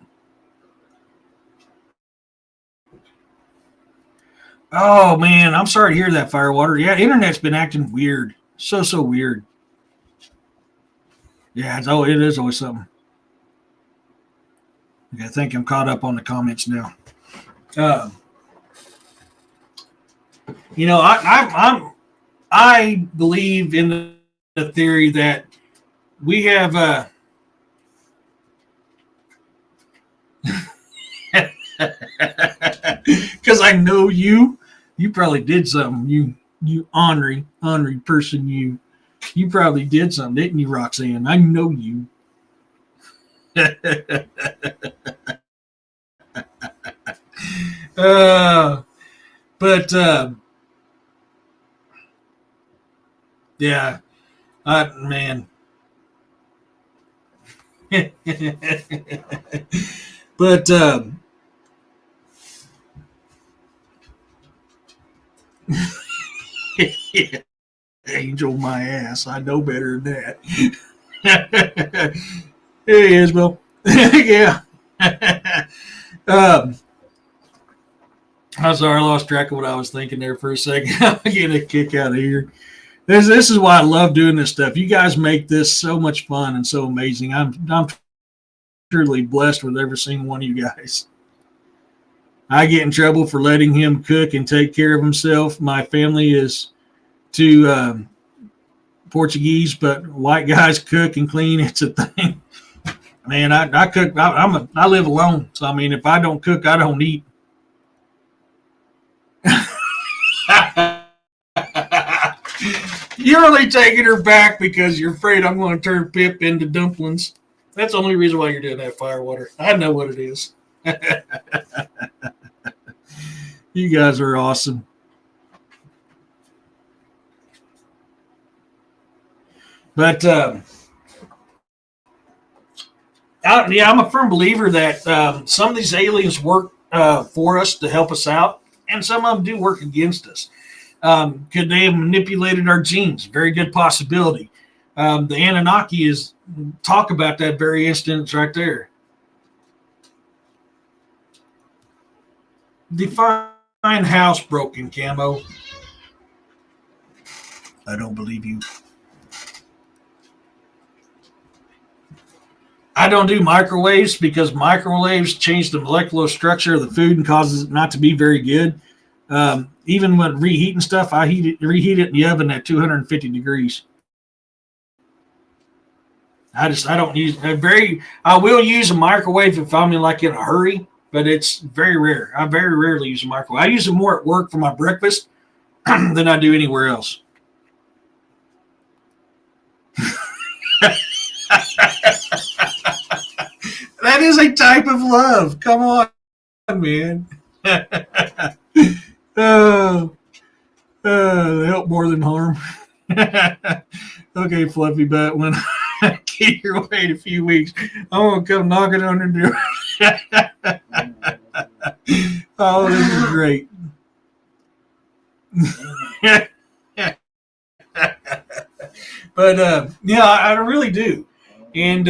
Oh man, I'm sorry to hear that, Firewater. Yeah, internet's been acting weird. So weird. Yeah, it is always something. Okay, I think I'm caught up on the comments now. I believe in the theory that we have because I know you probably did something. You ornery person. You probably did something, didn't you, Roxanne? I know you. But yeah, man. But Angel my ass. I know better than that. Hey, Isabel. Yeah. I'm sorry, I lost track of what I was thinking there for a second. I'm getting a kick out of here. This is why I love doing this stuff. You guys make this so much fun and so amazing. I'm truly blessed with every single one of you guys. I get in trouble for letting him cook and take care of himself. My family is too Portuguese, but white guys cook and clean. It's a thing. Man, I cook. I live alone, so I mean, if I don't cook, I don't eat. You're only taking her back because you're afraid I'm going to turn Pip into dumplings. That's the only reason why you're doing that, Firewater. I know what it is. You guys are awesome. But I'm a firm believer that some of these aliens work for us to help us out, and some of them do work against us. Could they have manipulated our genes? Very good possibility. The Anunnaki is talk about that very instance right there. Define housebroken, Camo. I don't believe you. I don't do microwaves because microwaves change the molecular structure of the food and causes it not to be very good. Even when reheating stuff, I reheat it in the oven at 250 degrees. I don't use I will use a microwave if I'm in a hurry, but it's very rare. I very rarely use a microwave. I use it more at work for my breakfast than I do anywhere else. That is a type of love. Come on, man. Oh, help more than harm. Okay, Fluffy Butt, when I get your way in a few weeks, I'm going to come knocking on your door. Oh, this is great. But, yeah, I really do. And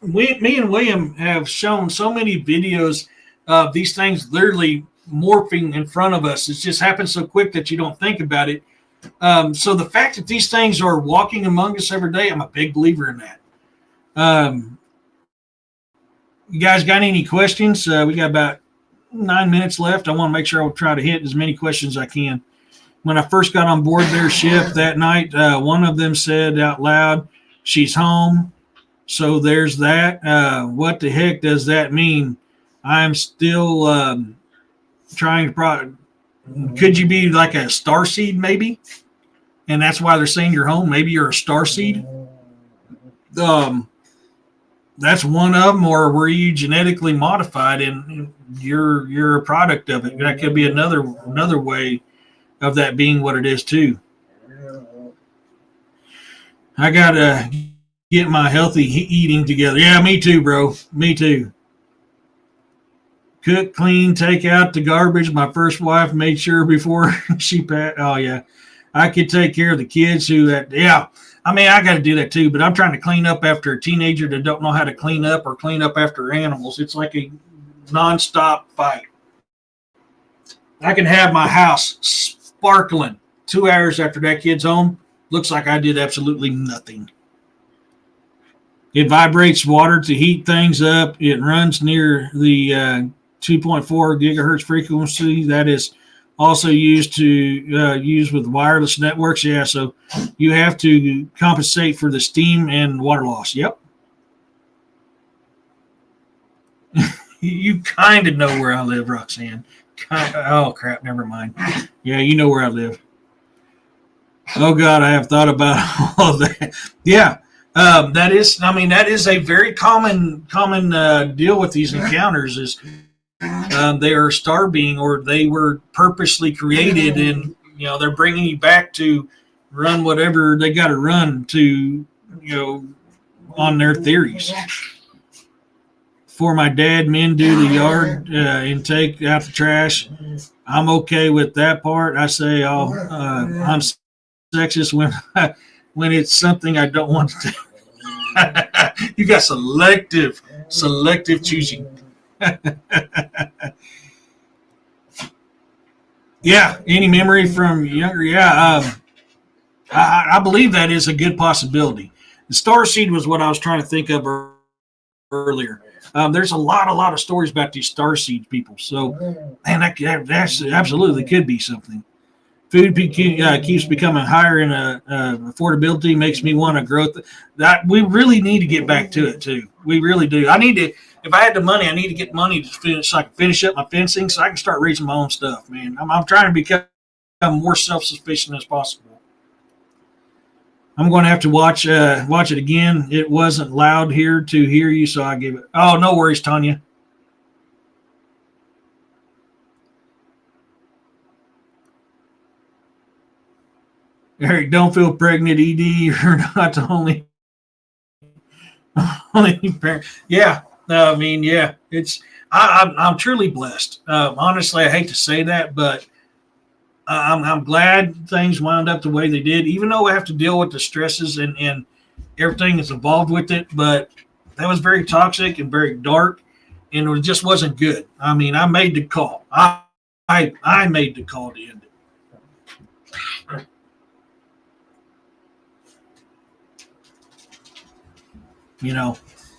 me and William have shown so many videos of these things literally morphing in front of us. It just happens so quick that you don't think about it. So the fact that these things are walking among us every day, I'm a big believer in that. You guys got any questions? We got about 9 minutes left. I want to make sure I'll try to hit as many questions as I can. When I first got on board their ship that night, one of them said out loud, "She's home." So there's that. What the heck does that mean? I'm still trying to could you be like a star seed maybe? And that's why they're saying you're home. Maybe you're a star seed. That's one of them. Or were you genetically modified and you're a product of it? That could be another way of that being what it is too. I gotta get my healthy eating together. Yeah, me too, bro. Me too. Cook, clean, take out the garbage. My first wife made sure before she passed. Oh, yeah. I could take care of the kids yeah. I mean, I got to do that too, but I'm trying to clean up after a teenager that don't know how to clean up or clean up after animals. It's like a nonstop fight. I can have my house sparkling 2 hours after that kid's home. Looks like I did absolutely nothing. It vibrates water to heat things up. It runs near the 2.4 gigahertz frequency. That is also used to use with wireless networks. Yeah, so you have to compensate for the steam and water loss. Yep. You kind of know where I live, Roxanne. Oh, crap. Never mind. Yeah, you know where I live. Oh, God, I have thought about all that. Yeah. That is a very common deal with these encounters is they are star being, or they were purposely created, and they're bringing you back to run whatever they got to run to on their theories. For my dad, men do the yard and take out the trash. I'm okay with that part. I say I'm sexist when it's something I don't want to do. You got selective choosing. Yeah, any memory from younger? Yeah, I believe that is a good possibility. The starseed was what I was trying to think of earlier. There's a lot of stories about these starseed people. So, man, that absolutely could be something. Food keeps becoming higher in affordability, makes me want to grow. That we really need to get back to it too. We really do. I need to. If I had the money, I need to get money to finish, so I can finish up my fencing, so I can start raising my own stuff. Man, I'm trying to become more self-sufficient as possible. I'm going to have to watch it again. It wasn't loud here to hear you, so I gave it. Oh, no worries, Tanya. Eric, don't feel pregnant, ED. You're not the only parent. Yeah, I mean, yeah. I'm truly blessed. Honestly, I hate to say that, but I'm glad things wound up the way they did. Even though I have to deal with the stresses and everything that's involved with it, but that was very toxic and very dark, and it just wasn't good. I mean, I made the call. I made the call to end it.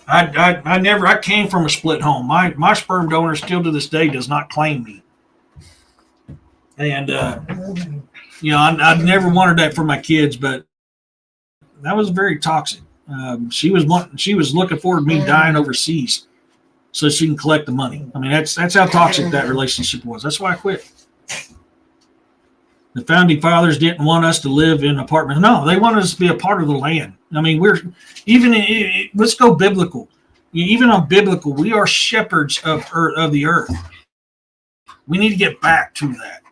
I came from a split home. My sperm donor still to this day does not claim me. And, I never wanted that for my kids, but that was very toxic. She was looking forward to me dying overseas so she can collect the money. I mean, that's how toxic that relationship was. That's why I quit. The founding fathers didn't want us to live in apartments. No, they wanted us to be a part of the land. I mean, let's go biblical. Even on biblical, we are shepherds of the earth. We need to get back to that.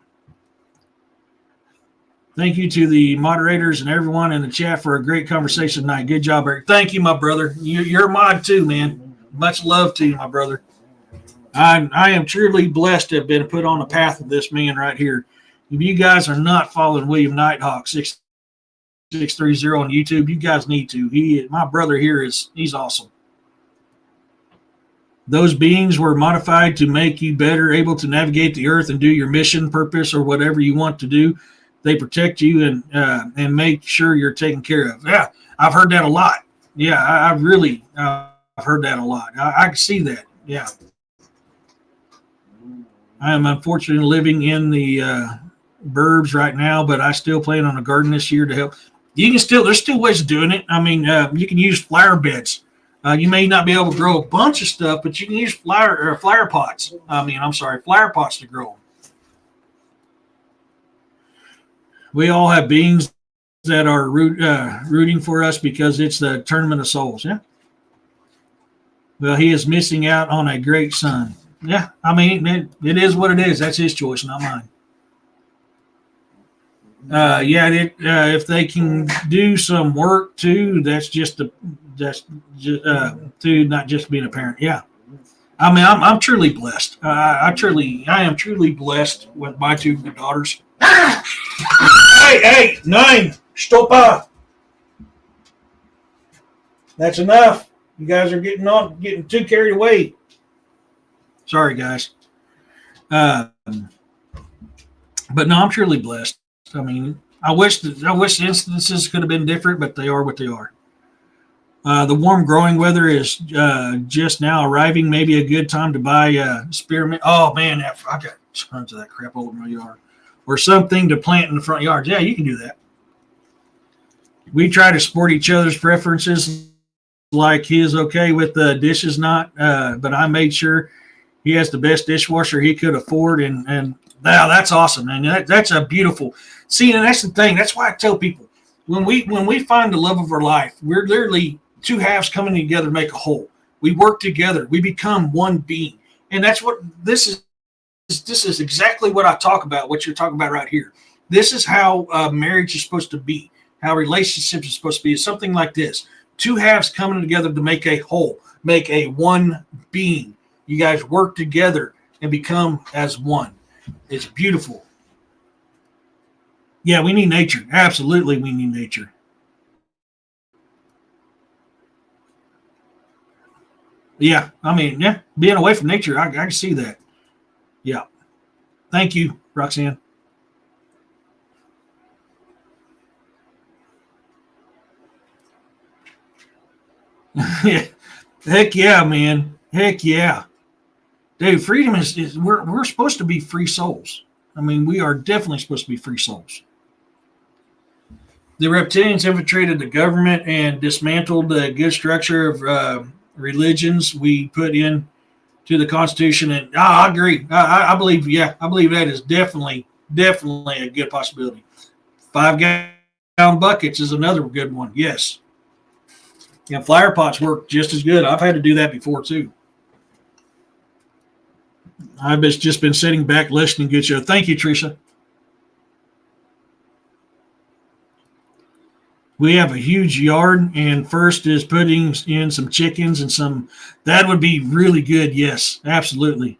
Thank you to the moderators and everyone in the chat for a great conversation tonight. Good job, Eric. Thank you, my brother. You're a mod too, man. Much love to you, my brother. I am truly blessed to have been put on the path of this man right here. If you guys are not following William Nighthawk 6630 on YouTube, you guys need to. My brother here he's awesome. Those beings were modified to make you better able to navigate the earth and do your mission, purpose, or whatever you want to do. They protect you and make sure you're taken care of. Yeah, I've heard that a lot. Yeah, I've heard that a lot. I can see that. Yeah. I am unfortunately living in the burbs right now, but I still plan on a garden this year to help. There's still ways of doing it. I mean, you can use flower beds. You may not be able to grow a bunch of stuff, but you can use flower pots. Flower pots to grow them. We all have beings that are rooting for us because it's the tournament of souls. Yeah. Well, he is missing out on a great son. Yeah. I mean, it is what it is. That's his choice, not mine. If they can do some work too, that's just to not just being a parent. Yeah. I mean, I'm truly blessed. I am truly blessed with my two daughters. Hey, 9, stop. That's enough. You guys are getting too carried away. Sorry, guys. But no, I'm truly blessed. I mean, I wish the instances could have been different, but they are what they are. The warm growing weather is just now arriving. Maybe a good time to buy spearmint. Oh man, I got tons of that crap all over my yard. Or something to plant in the front yard. Yeah, you can do that. We try to support each other's preferences, like his okay with the dishes not, but I made sure he has the best dishwasher he could afford, and wow, that's awesome, man. That's a beautiful. See, and that's the thing. That's why I tell people when we find the love of our life, we're literally two halves coming together to make a whole. We work together. We become one being, and that's what this is. This is exactly what I talk about, what you're talking about right here. This is how marriage is supposed to be, how relationships are supposed to be. It's something like this. Two halves coming together to make a whole, make a one being. You guys work together and become as one. It's beautiful. Yeah, we need nature. Absolutely, we need nature. Yeah, I mean, yeah, being away from nature, I can see that. Yeah. Thank you, Roxanne. Heck yeah, man. Heck yeah. Dude, freedom is we're supposed to be free souls. I mean, we are definitely supposed to be free souls. The reptilians infiltrated the government and dismantled the good structure of religions we put in to the Constitution, and I agree. I believe, I believe that is definitely a good possibility. 5-gallon buckets is another good one. Yes. Yeah, flower pots work just as good. I've had to do that before too. I've just been sitting back listening. Good show. Thank you, Tricia. We have a huge yard, and first is putting in some chickens and some. That would be really good. Yes, absolutely.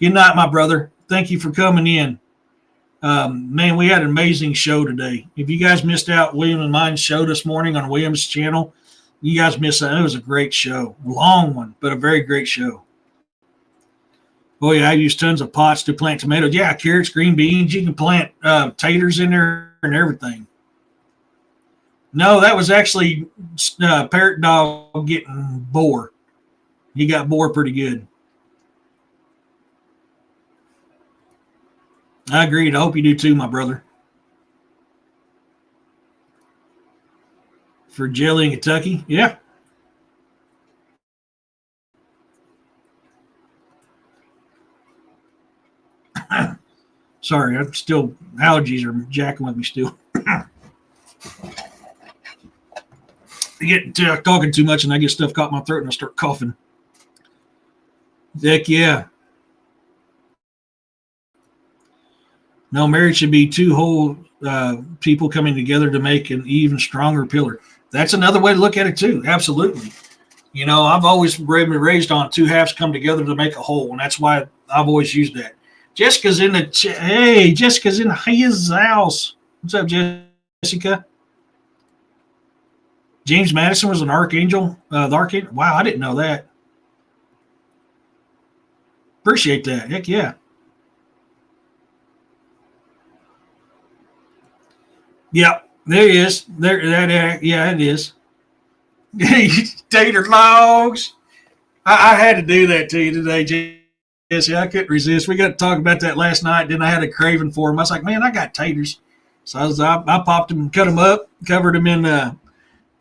Good night, my brother. Thank you for coming in. Man, we had an amazing show today. If you guys missed out William and mine's show this morning on William's channel, you guys missed that. It was a great show. A long one, but a very great show. Oh, yeah, I use tons of pots to plant tomatoes. Yeah, carrots, green beans. You can plant taters in there and everything. No, that was actually Parrot Dog getting bored. He got bored pretty good. I agreed. I hope you do too, my brother. For jelly in Kentucky? Yeah. Sorry, I'm still, allergies are jacking with me still. I get talking too much and I get stuff caught in my throat and I start coughing. Heck yeah. No, marriage should be two whole people coming together to make an even stronger pillar. That's another way to look at it too. Absolutely. You know, I've always been raised on two halves come together to make a whole, and that's why I've always used that. Jessica's in the hey, Jessica's in his house. What's up, Jessica? James Madison was an archangel. The archangel. Wow, I didn't know that. Appreciate that. Heck yeah. Yep, there he is. There, yeah, it is. Tater logs. I had to do that to you today, Jesse. I couldn't resist. We got to talk about that last night. Then I had a craving for them. I was like, man, I got taters. So I popped them, cut them up, covered them in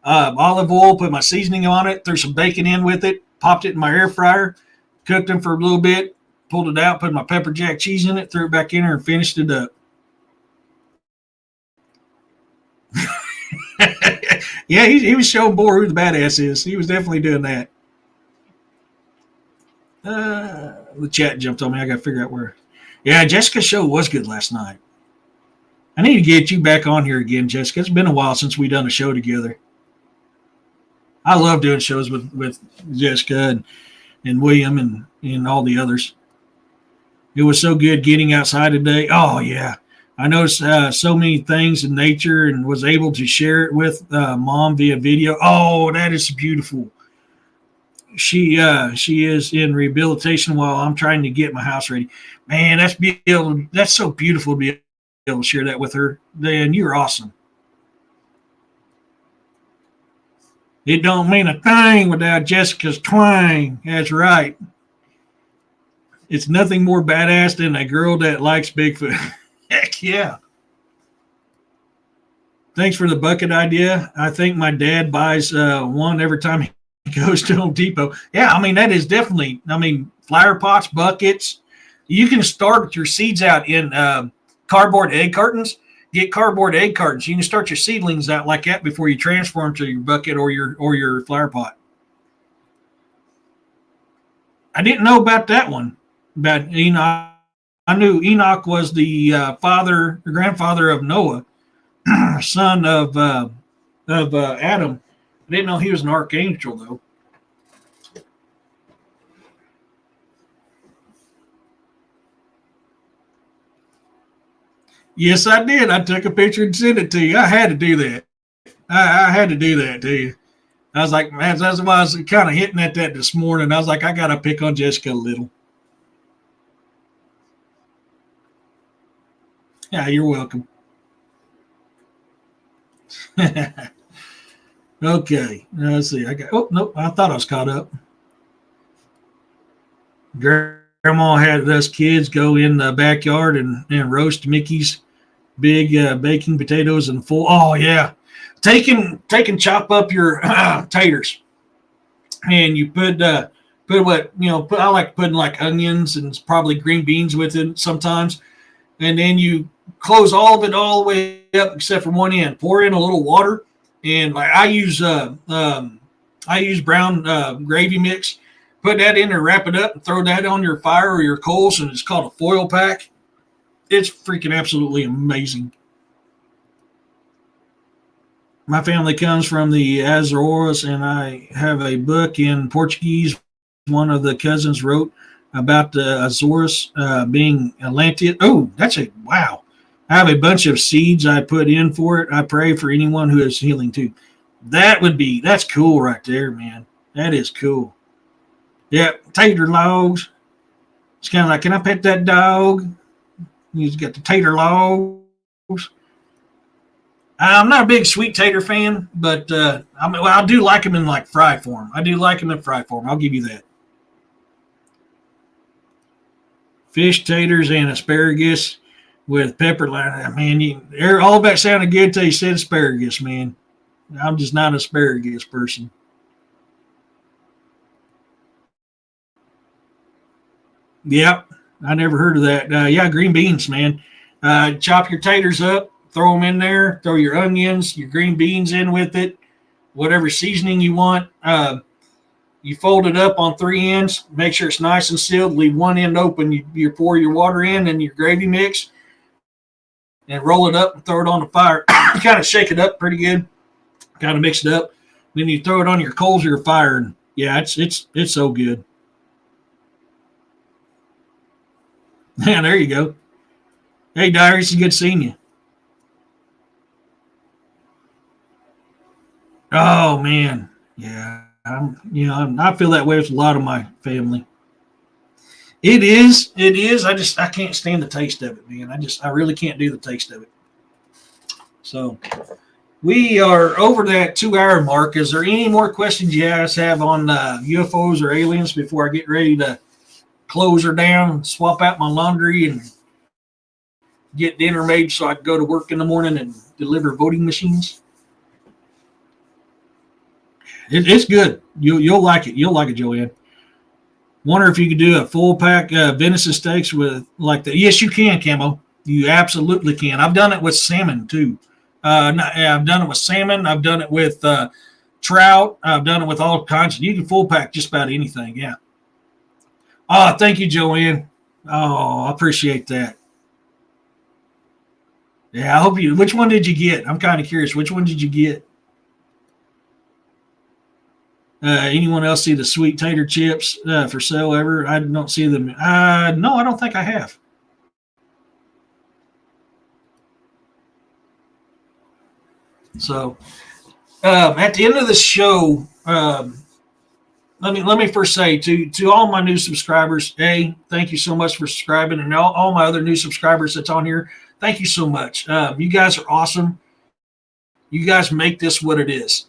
olive oil, put my seasoning on it, threw some bacon in with it, popped it in my air fryer, cooked them for a little bit, pulled it out, put my pepper jack cheese in it, threw it back in there, and finished it up. Yeah, he was showing Boar who the badass is. He was definitely doing that. The chat jumped on me. I got to figure out where. Yeah, Jessica's show was good last night. I need to get you back on here again, Jessica. It's been a while since we done a show together. I love doing shows with Jessica and William and all the others. It was so good getting outside today. Oh, yeah. I noticed so many things in nature and was able to share it with Mom via video. Oh, that is beautiful. She is in rehabilitation while I'm trying to get my house ready. Man, that's so beautiful to be able to share that with her. Dan, you're awesome. It don't mean a thing without Jessica's twang. That's right. It's nothing more badass than a girl that likes Bigfoot. Heck yeah. Thanks for the bucket idea. I think my dad buys one every time he goes to Home Depot. Yeah, I mean, that is definitely, flower pots, buckets. You can start your seeds out in cardboard egg cartons. Get cardboard egg cartons. You can start your seedlings out like that before you transform to your bucket or your flower pot. I didn't know about that one, about Enoch. I knew Enoch was the grandfather of Noah, son of Adam. I didn't know he was an archangel, though. Yes, I did. I took a picture and sent it to you. I had to do that. I had to do that to you. I was like, man, that's why I was kind of hitting at that this morning. I was like, I got to pick on Jessica a little. Yeah, you're welcome. Okay, let's see. I thought I was caught up. Grandma had us kids go in the backyard and roast Mickey's big baking potatoes and full. Oh yeah, take and chop up your taters, and you put what I like putting like onions and probably green beans with it sometimes, and then you close all of it all the way up except for one end. Pour in a little water, and like I use brown gravy mix. Put that in there, wrap it up, and throw that on your fire or your coals, and it's called a foil pack. It's freaking absolutely amazing. My family comes from the Azores, and I have a book in Portuguese. One of the cousins wrote about the Azores being Atlantean. Oh, wow. I have a bunch of seeds I put in for it. I pray for anyone who is healing too. That's cool right there, man. That is cool. Yeah, tater logs. It's kind of like, can I pet that dog? He's got the tater logs. I'm not a big sweet tater fan, but I do like them in like fry form. I'll give you that. Fish taters and asparagus with pepper. Man, all of that sounded good till you said asparagus, man. I'm just not an asparagus person. Yep, I never heard of that. Yeah, green beans, man. Chop your taters up, throw them in there, throw your onions, your green beans in with it, whatever seasoning you want. You fold it up on 3 ends, make sure it's nice and sealed, leave one end open. You pour your water in and your gravy mix and roll it up and throw it on the fire. Kind of shake it up pretty good, kind of mix it up. Then you throw it on your coals or your fire, and yeah, it's so good. Yeah, there you go. Hey, Darius, it's good seeing you. Oh man, yeah. I feel that way with a lot of my family. It is. I can't stand the taste of it, man. I really can't do the taste of it. So we are over that 2-hour mark. Is there any more questions you guys have on UFOs or aliens before I get ready to close her down, swap out my laundry, and get dinner made so I can go to work in the morning and deliver voting machines? It's good. You'll like it. You'll like it, Joanne. Wonder if you could do a full pack venison steaks with like that. Yes, you can, Camo. You absolutely can. I've done it with salmon too. I've done it with salmon. I've done it with trout. I've done it with all kinds. You can full pack just about anything. Yeah. Oh, thank you, Joanne. Oh, I appreciate that. Yeah, I hope you. Which one did you get? I'm kind of curious. Which one did you get? Anyone else see the sweet tater chips for sale ever? I don't see them. No, I don't think I have. So, at the end of the show, let me first say to all my new subscribers, hey, thank you so much for subscribing, and all my other new subscribers that's on here, thank you so much. You guys are awesome. You guys make this what it is.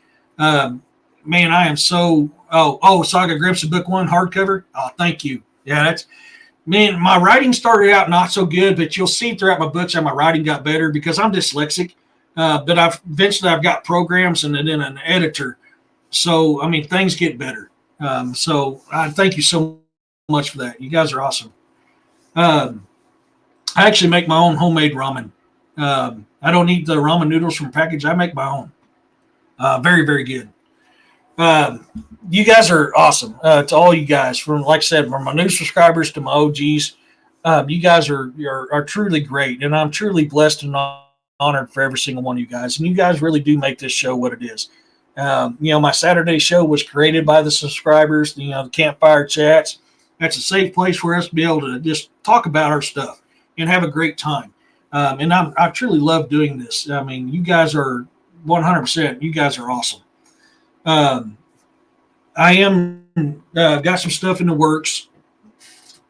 Man, I am so. Saga Grimson Book 1 hardcover. Oh, thank you. Yeah, that's. Man, my writing started out not so good, but you'll see throughout my books how my writing got better because I'm dyslexic. But I've got programs and then an editor. So I mean, things get better. So I thank you so much for that. You guys are awesome. I actually make my own homemade ramen. I don't eat the ramen noodles from package. I make my own. Very, very good. You guys are awesome. To all you guys, from like I said, from my new subscribers to my OGs, you guys are truly great, and I'm truly blessed and honored for every single one of you guys. And you guys really do make this show what it is. My Saturday show was created by the subscribers. The campfire chats. That's a safe place for us to be able to just talk about our stuff and have a great time. And I truly love doing this. I mean, you guys are 100%. You guys are awesome. I am got some stuff in the works.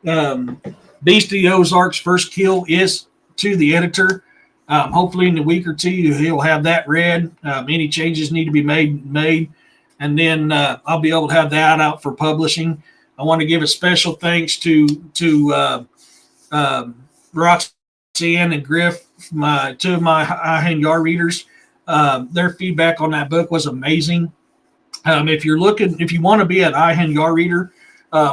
Beast of the Ozarks first kill is to the editor. Hopefully in a week or two he'll have that read. Any changes need to be made, and then I'll be able to have that out for publishing. I want to give a special thanks to Roxanne and Griff, two of my high-hand yard readers. Their feedback on that book was amazing. If you want to be an high-hand yard reader,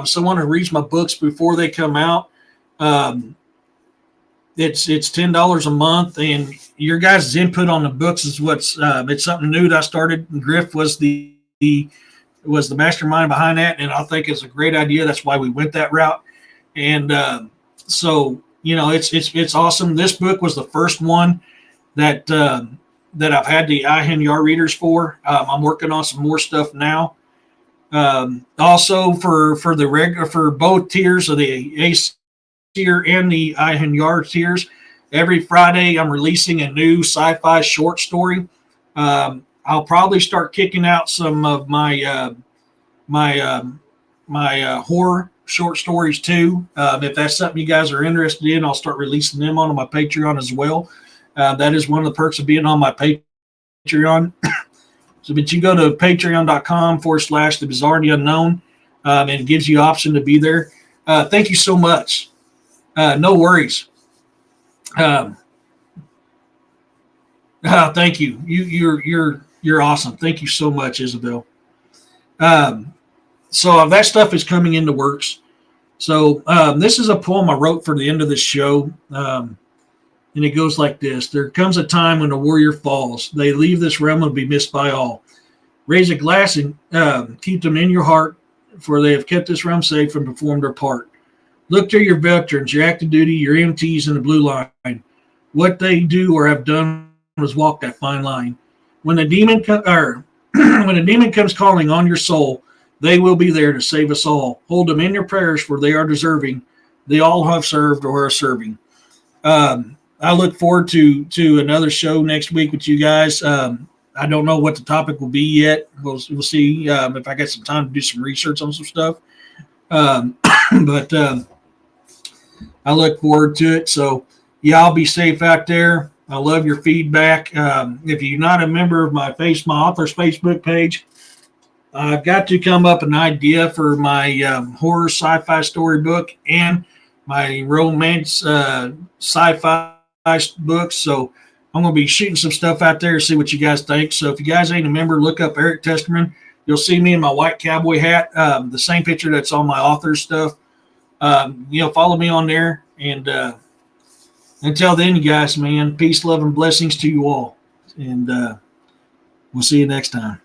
someone who reads my books before they come out, it's $10 a month, and your guys' input on the books is it's something new that I started. Griff was the mastermind behind that, and I think it's a great idea. That's why we went that route. And so it's awesome. This book was the first one that I've had the high-hand yard readers for. I'm working on some more stuff now. Also for both tiers of the Ace tier and the high-hand yard tiers, every Friday I'm releasing a new sci-fi short story. I'll probably start kicking out some of my horror short stories too. If that's something you guys are interested in, I'll start releasing them onto my Patreon as well. That is one of the perks of being on my Patreon. But you go to patreon.com/the bizarre and the unknown, and it gives you option to be there. Thank you so much. No worries. Thank you. You're awesome. Thank you so much, Isabel. So that stuff is coming into works. So this is a poem I wrote for the end of the show. And it goes like this. There comes a time when a warrior falls. They leave this realm and be missed by all. Raise a glass and keep them in your heart for they have kept this realm safe and performed their part. Look to your veterans, your active duty, your EMTs in the blue line. What they do or have done was walk that fine line. When the demon when the demon comes calling on your soul, they will be there to save us all. Hold them in your prayers, for they are deserving. They all have served or are serving. I look forward to another show next week with you guys. I don't know what the topic will be yet. We'll see if I get some time to do some research on some stuff. But I look forward to it. So, yeah, I'll be safe out there. I love your feedback. If you're not a member of my author's Facebook page, I've got to come up an idea for my horror sci-fi storybook and my romance sci-fi books. So I'm going to be shooting some stuff out there to see what you guys think. So if you guys ain't a member, look up Eric Testerman. You'll see me in my white cowboy hat, the same picture that's on my author's stuff. Follow me on there. And until then, you guys, man, peace, love, and blessings to you all. And we'll see you next time.